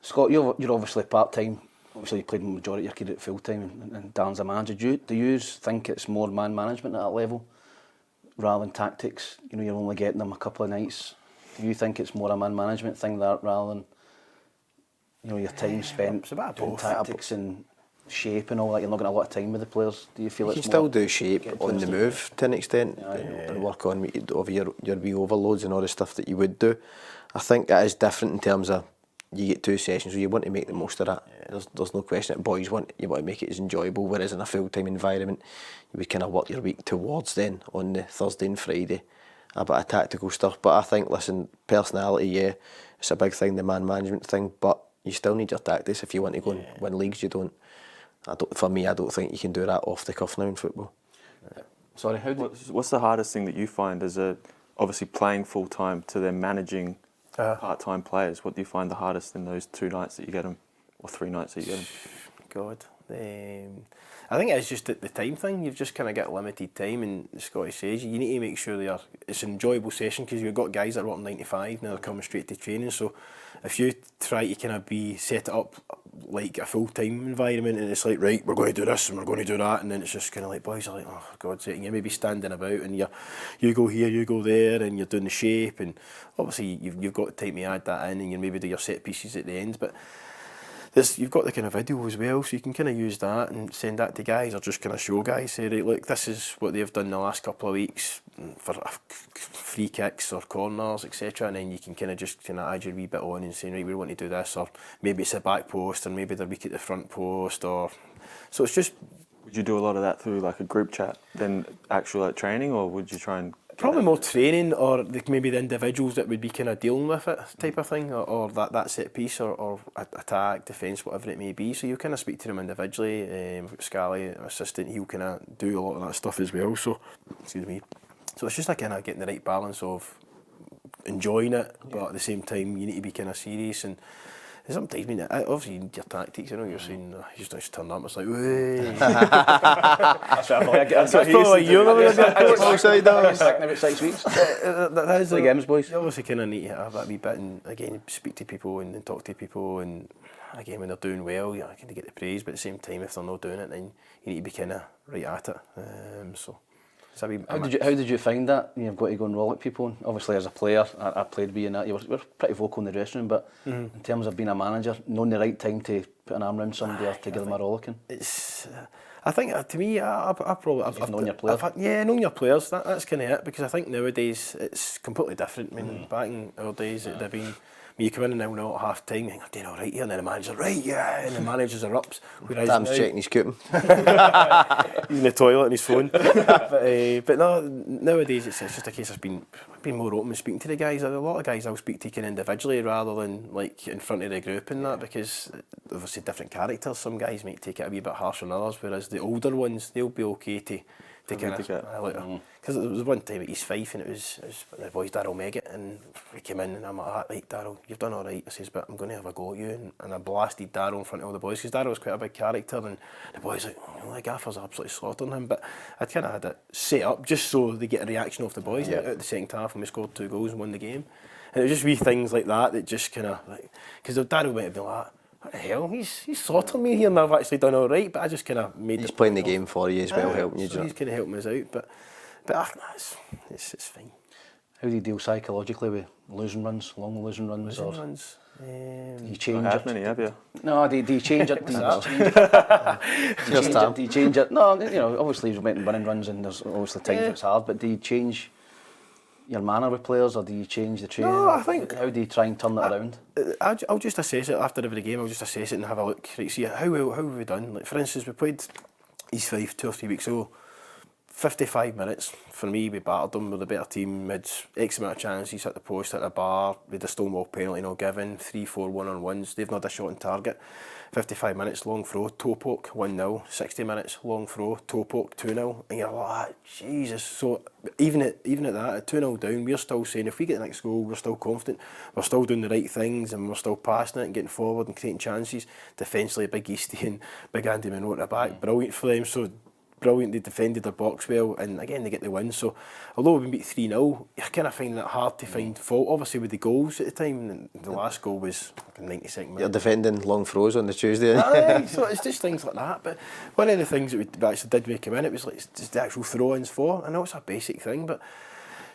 Scott, you're obviously part-time. Obviously, you played the majority of your career at full-time, and Darren's a manager. Do you think it's more man management at that level rather than tactics? You know, you're only getting them a couple of nights. Do you think it's more a man management thing that rather than, you know, your time spent it's a bit of doing both. tactics and shape and all that? You're not getting a lot of time with the players. Do you feel You it's can more still do shape on the move to an extent, and work on over your wee overloads and all the stuff that you would do. I think it is different in terms of you get 2 sessions, so you want to make the most of that. There's no question that boys want to make it as enjoyable, whereas in a full-time environment you would kind of work your week towards then on the Thursday and Friday a bit of tactical stuff. But I think, listen, personality, it's a big thing, the man management thing, but you still need your tactics if you want to go and win leagues. For me, I don't think you can do that off the cuff now in football. Sorry, What's the hardest thing that you find as obviously playing full time to then managing part-time players? What do you find the hardest in those 2 nights that you get them, or 3 nights that you get them? God, I think it's just the time thing. You've just kind of got limited time, and the Scottish says you need to make sure it's an enjoyable session, because you've got guys that are working 9 to 5 now, they're coming straight to training. So if you try to kind of set it up like a full-time environment, and it's like, right, we're going to do this and we're going to do that, and then it's just kind of like, boys are like, oh, for God's sake, and you're maybe standing about, and you go here, you go there, and you're doing the shape, and obviously you've got time to add that in, and you maybe do your set pieces at the end. But you've got the kind of video as well, so you can kind of use that and send that to guys, or just kind of show guys, say, right, look, this is what they've done the last couple of weeks for free kicks or corners, etc. And then you can kind of just add your wee bit on and say, right, we want to do this, or maybe it's a back post, or maybe they're weak at the front post, or so it's just. Would you do a lot of that through like a group chat than actual training, or would you try and? Probably more training, or maybe the individuals that would be kind of dealing with it type of thing, or that set piece, or attack, defence, whatever it may be. So you kind of speak to them individually. Scally, assistant, he'll kind of do a lot of that stuff as well. So, excuse me. So it's just like kind of getting the right balance of enjoying it, but at the same time you need to be kind of serious. And sometimes, obviously, your tactics, I know you're saying, you just turn up, it's like, wey. That's probably what you're about 6 weeks. That is the games, boys. You obviously kind of need to have that wee bit, and again, speak to people and talk to people, and again, when they're doing well, you kind of get the praise, but at the same time, if they're not doing it, then you need to be kind of right at it. So. How did you find that? You've got to go and roll at people. And obviously, as a player, I played being that. You were pretty vocal in the dressing room, but in terms of being a manager, knowing the right time to put an arm around somebody or to give them a rollicking. I think to me, I've known your players. Known your players. That's kind of it, because I think nowadays it's completely different. I mean, back in our days, it'd have been. You come in and now at half time, you're doing all right here, and then the manager's right, yeah, and the manager's erupts. Tam's checking his coupon. He's in the toilet on his phone. but no, nowadays it's just a case of being more open and speaking to the guys. A lot of guys I'll speak to individually rather than like in front of the group and that, because obviously different characters. Some guys might take it a wee bit harsher than others, whereas the older ones, they'll be okay to kind of, because there was one time at East Fife, and it was the boys Darryl Meggett, and we came in and I'm like, right, Darryl, you've done all right. I says, but I'm going to have a go at you, and I blasted Darryl in front of all the boys, because Darryl was quite a big character, and the boys like, the gaffer's absolutely slaughtering him. But I'd kind of had it set up just so they get a reaction off the boys at the second half, and we scored 2 goals and won the game. And it was just wee things like that just kind of like, because Darryl might have been like, what the hell, he's slaughtering me here, and I've actually done all right, but I just kind of made. He's playing the game for you as well, helping you. So he's kind of helping us out, but it's fine. How do you deal psychologically with losing runs, long losing runs? Do you change it? Many, have you? No, do you change it? Do you change it? No, obviously you've went and winning runs, and there's obviously times it's hard, but do you change your manner with players, or do you change the training? No, I think... How do you try and turn it around? I'll just assess it after every game. I'll just assess it and have a look. Right, see how have we done. Like, for instance, we played East Fife 2 or 3 weeks ago. 55 minutes, for me, we battered them with a better team, had X amount of chances, hit the post, hit the bar, we had a stonewall penalty not given, 3-4 one-on-ones, they've not had a shot on target. 55 minutes, long throw, toe poke, 1-0, 60 minutes, long throw, toe poke, 2-0, and you're like, oh, Jesus. So even at that, at 2-0 down, we're still saying if we get the next goal, we're still confident, we're still doing the right things, and we're still passing it and getting forward and creating chances. Defensively, Big Eastie and Big Andy Monroe at the back, brilliant for them. So brilliant, they defended their box well, and again they get the win. So although we beat 3-0, you're kind of finding it hard to find fault, obviously, with the goals at the time. And the last goal was like a 92nd minute. You're defending long throws on the Tuesday. Aye, so it's just things like that. But one of the things that we actually did make him in, it was like just the actual throw-ins for. I know it's a basic thing, but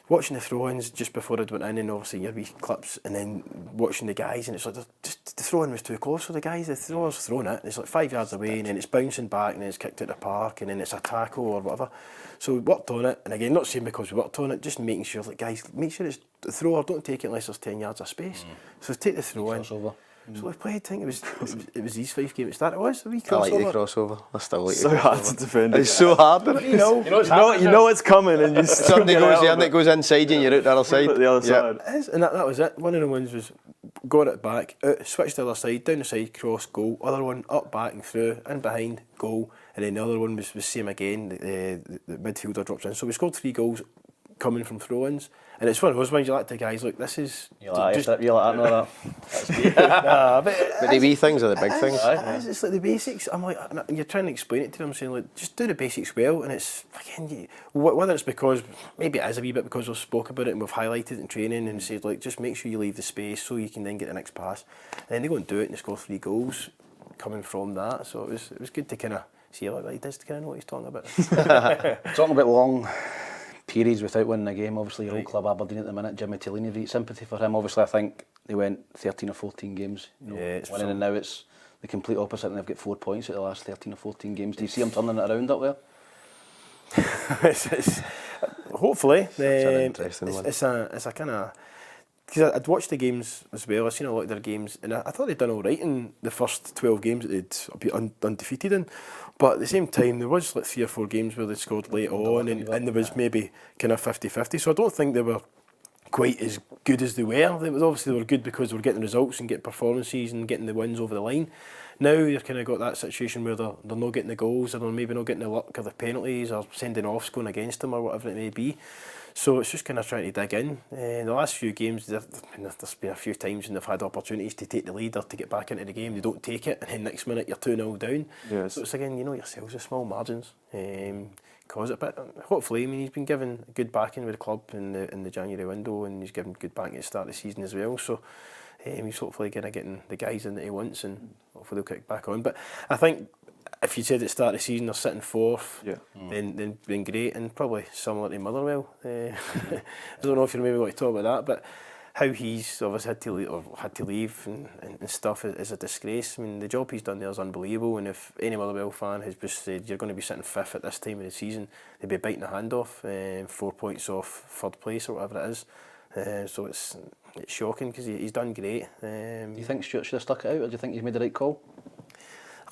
watching the throw-ins just before I'd went in, and obviously your wee clips, and then watching the guys, and it's like just the throw-in was too close for the guys. The throwers throwing it, it's like 5 yards away, and then it's bouncing back, and then it's kicked out the park, and then it's a tackle or whatever. So we worked on it, and again, not saying because we worked on it, just making sure, like, guys, make sure it's the thrower, don't take it unless there's 10 yards of space. So take the throw-in. So we played, I think it was East Fife game at start. It was a wee crossover. I like the crossover. I still like So the hard crossover. to defend. It's so hard. You know it's coming, and you still Something get goes out there of and it it. goes inside and you're out the other side. Put the other side. It is, and that was it. One of the ones was got it back, out, switched to the other side, down the side, cross, goal. Other one up, back and through, in behind, goal. And then the other one was same again. The midfielder drops in. So we scored 3 goals coming from throw-ins. And it's one of those ones you like to guys, look, this is... You're like that. But the wee things are the big things. It's like the basics. I'm like, and you're trying to explain it to them, saying, like, just do the basics well. And it's, again, whether it's because, maybe it is a wee bit because we've spoke about it and we've highlighted it in training and said, like, just make sure you leave the space so you can then get the next pass. And then they go and do it and they score 3 goals coming from that. So it was good to kind of see, like, he does kind of know what he's talking about. Talking about long periods without winning a game, obviously your old club Aberdeen at the minute, Jimmy Thelin, you've got sympathy for him. Obviously I think they went 13 or 14 games winning, and now it's the complete opposite and they've got 4 points out of the last 13 or 14 games. Do you see him turning it around up there? Hopefully. It's an interesting one. It's a kind of... Because I'd watched the games as well, I've seen a lot of their games, and I thought they'd done all right in the first 12 games that they'd been undefeated in. But at the same time, there was like 3 or 4 games where they scored late on, and there was maybe kind of 50-50. So I don't think they were quite as good as they were. They were good because they were getting results and getting performances and getting the wins over the line. Now you've kind of got that situation where they're not getting the goals, or they're maybe not getting the luck or the penalties, or sending offs going against them, or whatever it may be. So it's just kind of trying to dig in. The last few games, there's been a few times when they've had opportunities to take the lead or to get back into the game. They don't take it, and then next minute you're 2-0 down. Yes. So it's again, you know yourselves, the small margins cause it. But hopefully, I mean, he's been given good backing with the club in the January window, and he's given good backing at the start of the season as well. So he's hopefully kind of getting the guys in that he wants, and hopefully they'll kick back on. But I think if you said at the start of the season they're sitting 4th, then great, and probably similar to Motherwell. I don't know if you maybe want to talk about that, but how he's obviously had to leave and stuff is a disgrace. I mean, the job he's done there is unbelievable, and if any Motherwell fan has just said you're going to be sitting 5th at this time of the season, they'd be biting the hand off, 4 points off 3rd place or whatever it is. So it's shocking because he's done great. Do you think Stuart should have stuck it out, or do you think he's made the right call?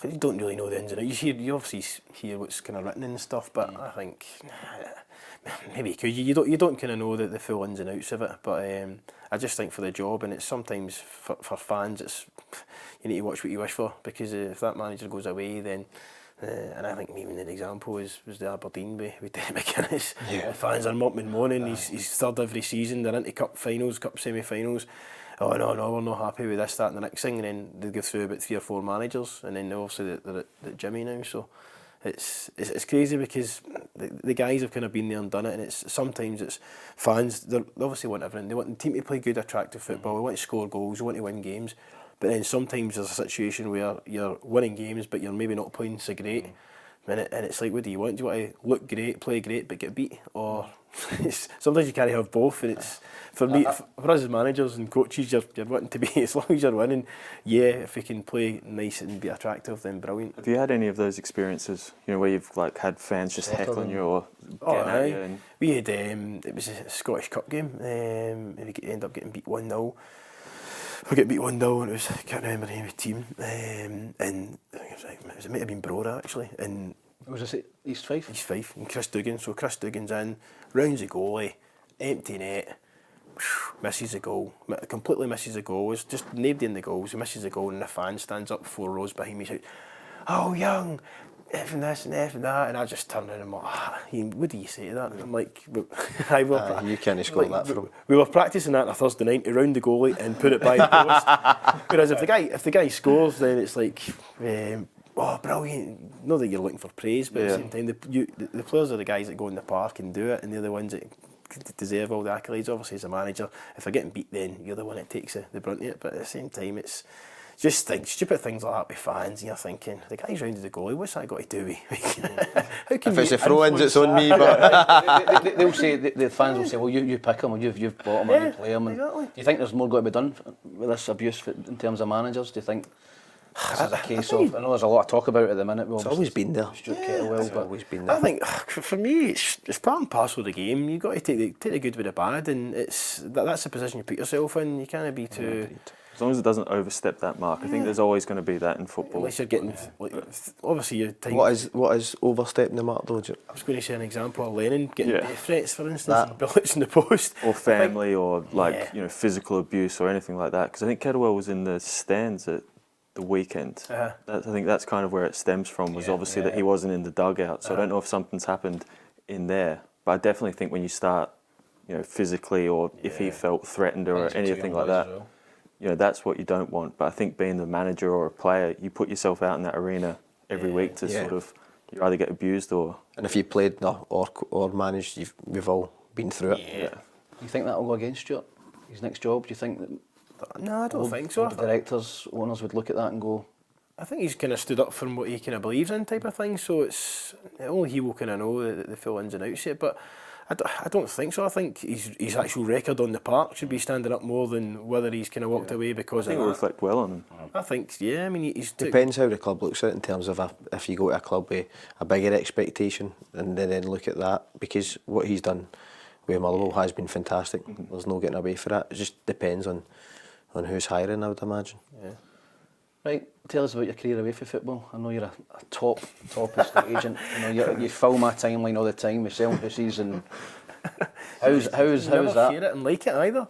You don't really know the ins and outs. You obviously hear what's kind of written and stuff, but I think maybe because you don't kind of know the full ins and outs of it. But I just think for the job, and it's sometimes for fans, it's you need to watch what you wish for, because if that manager goes away, then and I think even an example was the Aberdeen with Tam McManus. The fans are moaning. He's 3rd every season. They're into cup finals, cup semi-finals. Oh no, we're not happy with this, that and the next thing, and then they go through about 3 or 4 managers, and then obviously they're at Jimmy now. So it's crazy because the guys have kind of been there and done it, and it's sometimes it's fans, they obviously want everything. They want the team to play good, attractive football. They want to score goals, they want to win games, but then sometimes there's a situation where you're winning games but you're maybe not playing so great. And it's like, what do you want? Do you want to look great, play great, but get beat? Or sometimes you can't have both. And it's for me, for us as managers and coaches, you're wanting to be, as long as you're winning, if we can play nice and be attractive, then brilliant. Have you had any of those experiences? Where you've like had fans just heckling you or getting at you? And We had it was a Scottish Cup game. And we ended up getting beat 1-0. We get beat 1-0 and I can't remember the name of the team. And I think it might have been Brora actually. And Was this East Fife? East Fife and Chris Dugan. So Chris Dugan's in, rounds the goalie, empty net, misses the goal, completely misses the goal. It's just nobody in the goals. He misses the goal and the fan stands up 4 rows behind me, shouts, "Oh, Young, F and this and F and that," and I just turn around and I'm like, what do you say to that? And I'm like, you can't score that from. We were practising that on a Thursday night to round the goalie and put it by the post. Whereas if the guy scores, then it's like, oh, brilliant. Not that you're looking for praise, but at the same time, the players are the guys that go in the park and do it, and they're the ones that deserve all the accolades. Obviously, as a manager, if they're getting beat, then you're the one that takes the brunt of it. But at the same time, it's just stupid things like that with fans, and you're thinking, the guy's rounded the goalie, what's that got to do with? How can if it's a throw-ins, it's on me. But they'll say, the fans will say, well, you pick him, or you've bought him, or you play him. Exactly. Do you think there's more got to be done with this abuse in terms of managers? Do you think this is a case of? I know there's a lot of talk about it at the minute. It's always been there. Stuart Kettlewell, It's but always been there. I think for me, it's part and parcel of the game. You've got to take the good with the bad, and that's the position you put yourself in. You can't be too. as long as it doesn't overstep that mark, I think there's always going to be that in football. Unless you're getting, obviously, your time. What is overstepping the mark though? I was going to say an example of Lennon getting death threats, for instance, That. and bullets in the post. Or family, or like physical abuse or anything like that. Because I think Kettlewell was in the stands at the weekend. I think that's kind of where it stems from. Was obviously that he wasn't in the dugout. So I don't know if something's happened in there, but I definitely think when you start, physically, or if he felt threatened or anything like that, that's what you don't want. But I think being the manager or a player, you put yourself out in that arena every week to sort of, you either get abused or. And if you played or managed, we've all been through it. Do you think that will go against Stuart? His next job? Do you think that? No, I don't think so. The directors, owners would look at that and go. I think he's kind of stood up for what he kind of believes in, type of thing. So it's only he will kind of know the full ins and outs of it. But I don't think so. I think his actual record on the park should be standing up more than whether he's kind of walked away because I think of it'll that. reflect well on him. I think, I mean, he's Depends how the club looks at it in terms of if you go to a club with a bigger expectation and then look at that, because what he's done with Motherwell has been fantastic. There's no getting away for it. It just depends on who's hiring, I would imagine. Yeah. Right, tell us about your career away from football. I know you're a top estate agent. You fill my timeline all the time with selling houses and how's that? Hear it and like it either.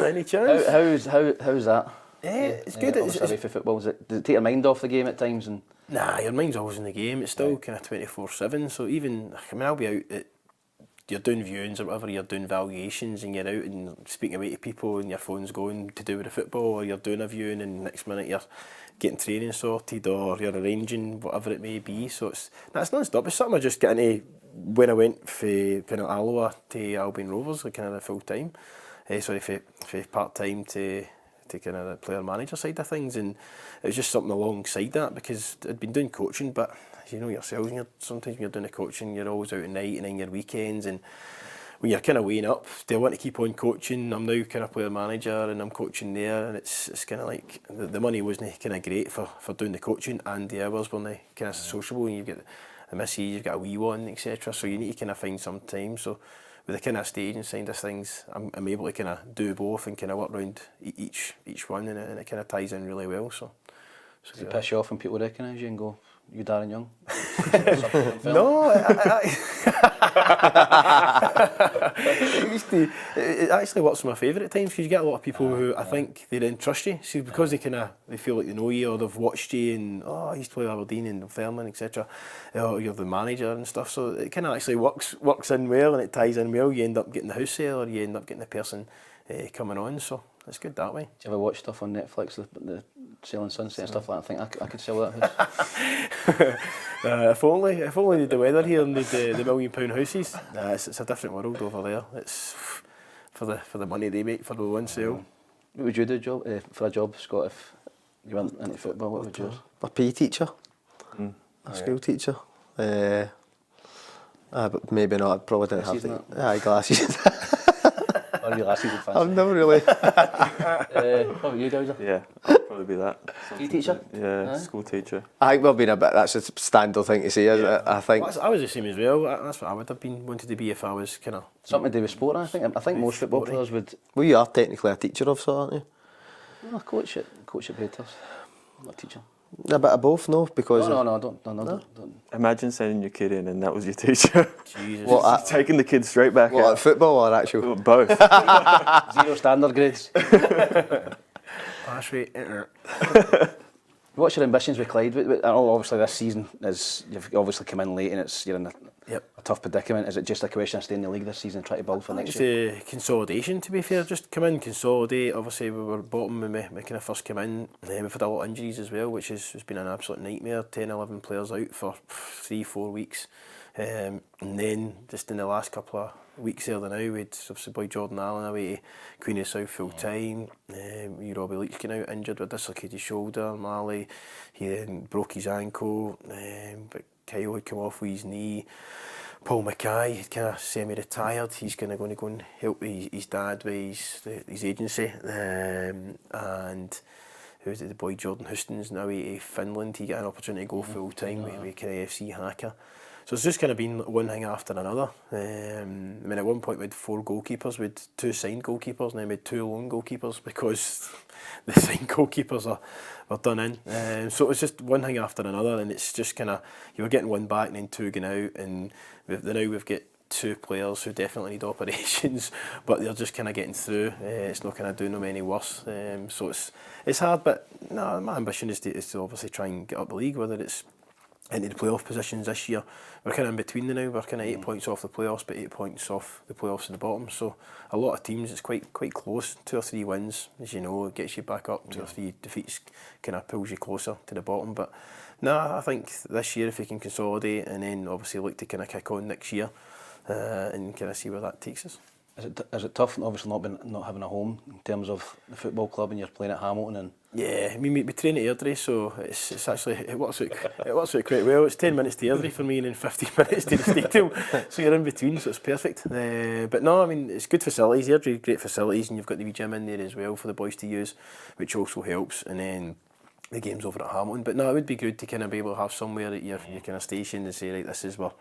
Any chance? How's that? It's good. Obviously away from football, does it take your mind off the game at times? And Nah, your mind's always in the game. It's still kind of 24/7. So even, I'll be out you're doing viewings or whatever, you're doing valuations and you're out and speaking away to people and your phone's going to do with the football, or you're doing a viewing and next minute you're getting training sorted or you're arranging whatever it may be. So that's non-stop. It's something I just got into when I went from kind of Alloa to Albion Rovers, like kind of the full time. For part-time to kind of the player manager side of things, and it was just something alongside that because I'd been doing coaching, but you know yourself, sometimes when you're doing the coaching, you're always out at night and in your weekends, and when you're kind of weighing up, do I want to keep on coaching? I'm now kind of player manager and I'm coaching there, and it's kind of like the money wasn't kind of great for doing the coaching, and the hours weren't kind of sociable, and you get the missus, you've got a wee one, etc. So you need to kind of find some time. So with the kind of staging side of things, I'm able to kind of do both and kind of work around each one, and it kind of ties in really well. So does it piss you off when people recognise you and go, "You Darren Young"? No, it actually works for my favourite at times, because you get a lot of people who I think they then trust you. See, because they feel like they know you or they've watched you and I used to play Aberdeen and Thelin, etc. You're the manager and stuff, so it kind of actually works in well and it ties in well. You end up getting the house sale or you end up getting the person coming on, so it's good that way. Do you ever watch stuff on Netflix, the Selling Sunset and stuff like that? I think I could sell that house. If only the weather here and the £1 million houses. It's a different world over there. It's for the money they make for the one sale. What would you do for a job, Scott, if you weren't into football? What would yours? A PE teacher. a school teacher. But maybe not. I probably didn't have to. Aye, glasses. Or your glasses would fancy. I've never really. What about you, Gazza? Yeah, I'll probably be that. You teacher? Yeah, school teacher. I think we've been a bit. That's a standard thing to say, isn't it? I think. Well, I was the same as well. That's what I would have been wanted to be if I was kind of Something to do with sport, I think. I think most football players would. Well, you are technically a teacher of sort, aren't you? No, coach at Breakers. I'm not a teacher. A bit of both, no? Because No, don't. Imagine sending your kid in and that was your teacher. Jesus. What, Taking the kid straight back what, out. at football or actual? Both. 0 standard grades. Pass rate. What's your ambitions with Clyde? I know obviously this season is you've obviously come in late and you're in a tough predicament. Is it just a question of staying in the league this season and try to build for next year? It's consolidation, to be fair. Just come in, consolidate. Obviously, we were bottom when we kind of first came in. We've had a lot of injuries as well, which has been an absolute nightmare. 10, 11 players out for 3-4 weeks. And then, just in the last couple of weeks there now, we had obviously boy Jordan Allen away to Queen of South full time. Robbie Leach came out injured with dislocated shoulder. Marley, he then broke his ankle. But Kyle had come off with his knee. Paul Mackay, kind of semi-retired. He's going to go and help his dad with his agency. And who's it? The boy Jordan Houston's now to Finland. He got an opportunity to go full time with Clyde FC Hacker. So it's just kind of been one thing after another. I mean, at one point we had 4 goalkeepers. We had 2 signed goalkeepers, and then we had 2 loan goalkeepers because the signed goalkeepers were done in. So it was just one thing after another, and it's just kind of, you were getting one back and then 2 going out, and now we've got 2 players who definitely need operations, but they're just kind of getting through. It's not kind of doing them any worse. So it's hard, but no, my ambition is to obviously try and get up the league, whether it's into the playoff positions this year. We're kind of in between now. We're kind of 8 points off the playoffs, but 8 points off the playoffs in the bottom. So a lot of teams, it's quite close. 2 or 3 wins, as you know, it gets you back up. 2 or 3 defeats kind of pulls you closer to the bottom. But no, I think this year if we can consolidate and then obviously look to kind of kick on next year and kind of see where that takes us. Is it tough, obviously not having a home in terms of the football club and you're playing at Hamilton and? Yeah, I mean we train at Airdrie, so it's actually it works out quite well. It's 10 minutes to Airdrie for me and then 15 minutes to the stadium, so you're in between, so it's perfect. But no, I mean it's good facilities. Airdrie, great facilities, and you've got the wee gym in there as well for the boys to use, which also helps. And then the game's over at Hamilton. But no, it would be good to kind of be able to have somewhere that you're kind of stationed and say, right, this is where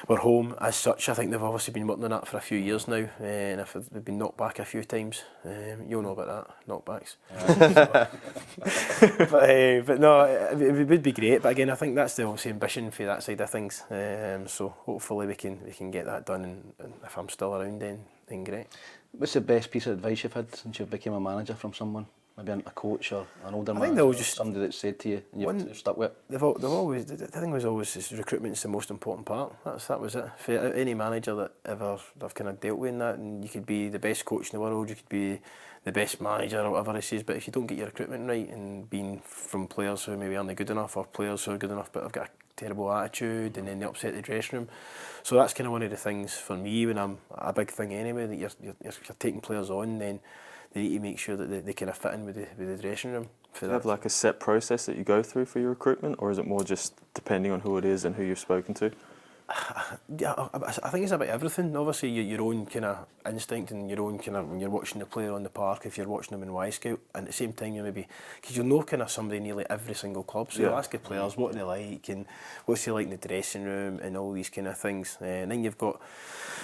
we're home as such. I think they've obviously been working on that for a few years now, and if they've been knocked back a few times, you'll know about that, knockbacks. But no, it would be great. But again, I think that's the obviously ambition for that side of things. So hopefully we can get that done, and if I'm still around, then great. What's the best piece of advice you've had since you became a manager from someone? Maybe a coach or an older man, or somebody that said to you and you've stuck with it? They've always, the thing was always is recruitment's the most important part. That was it. For any manager that ever I've kind of dealt with in that, and you could be the best coach in the world, you could be the best manager or whatever it says, but if you don't get your recruitment right and being from players who maybe aren't good enough or players who are good enough but have got a terrible attitude and then they upset the dressing room. So that's kind of one of the things for me when I'm a big thing anyway, that you're taking players on, then they need to make sure that they kind of fit in with the dressing room. Do you have like a set process that you go through for your recruitment, or is it more just depending on who it is and who you've spoken to? Yeah, I think it's about everything. Obviously, your own kind of instinct and your own kind of, when you're watching the player on the park, if you're watching them in Y-Scout, and at the same time you maybe, because you'll know kind of somebody in nearly every single club, so you'll ask the players what they like and what's he like in the dressing room and all these kind of things. And then you've got,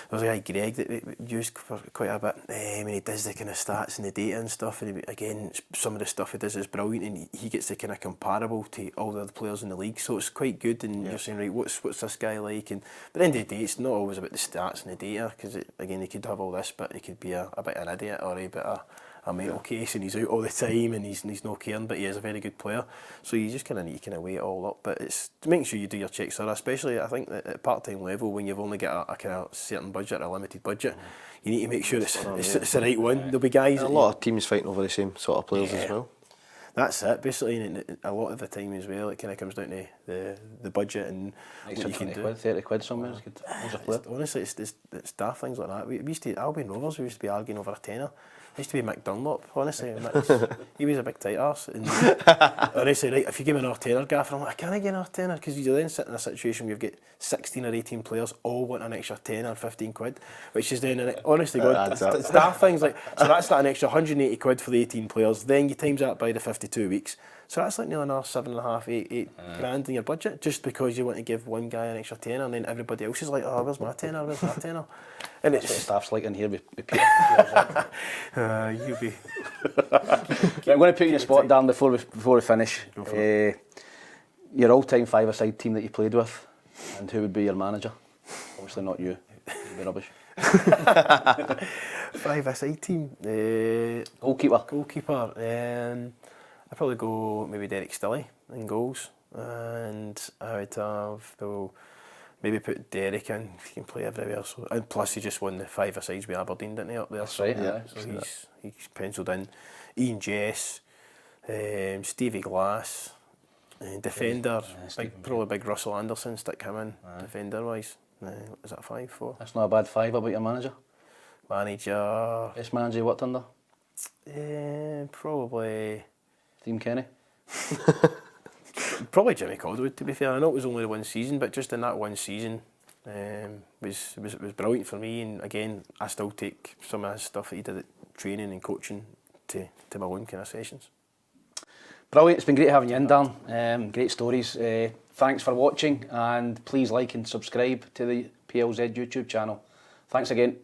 there's a guy Greg that we used for quite a bit, when he does the kind of stats and the data and stuff, and again some of the stuff he does is brilliant, and he gets the kind of comparable to all the other players in the league, so it's quite good. And you're saying, right, what's this guy like? And but at the end of the day, it's not always about the stats and the data, because again, he could have all this, but he could be a bit of an idiot or a bit of a mental case, and he's out all the time and he's not caring, but he is a very good player. So you just kind of need to kind of weigh it all up. But it's to make sure you do your checks thorough, especially I think that at part-time level, when you've only got a kind of certain budget, a limited budget, you need to make sure it's the right one. There'll be guys. A lot of teams fighting over the same sort of players as well. That's it, basically, and a lot of the time as well, it kind of comes down to the budget and what you can do. 30 quid somewhere. Honestly, it's daft things like that. We used to, Albion Rovers, we used to be arguing over a tenner. used to be Mick Dunlop, honestly. He was a big tight arse. And honestly, right, if you give me an tenner, Gaffer, I'm like, I can't get an tenner, because you then sit in a situation where you've got 16 or 18 players all want an extra 10 or 15 quid, which is then, honestly, God, staff things like, so that's like an extra 180 quid for the 18 players, then you times that by the 52 weeks. So that's like nearly another 7.5, 8 grand in your budget, just because you want to give one guy an extra tenner, and then everybody else is like, oh, where's my tenner, where's that tenner? And That's what the staff's like in here with Peter. you be. I'm going to put you in the spot, Dan, before we finish. Your all-time five-a-side team that you played with, and who would be your manager? Obviously not you. You'd be rubbish. Five-a-side team. Goalkeeper. I'd probably go maybe Derek Stilley in goals, and I would have maybe put Derek in. He can play everywhere. So, and plus he just won the five-a-sides with Aberdeen, didn't he, up there? That's right. Yeah. So he's penciled in. Ian Jess, Stevie Glass, defender. Probably big Russell Anderson stick him in defender wise. Is that 5, 4? That's not a bad 5. About your manager. Best manager you worked under? Probably Steve Kenny. Probably Jimmy Caldwood, to be fair. I know it was only 1 season, but just in that 1 season was brilliant for me. And again, I still take some of his stuff that he did at training and coaching to my own kind of sessions. Brilliant. It's been great having you in, Dan. Great stories. Thanks for watching, and please like and subscribe to the PLZ YouTube channel. Thanks again.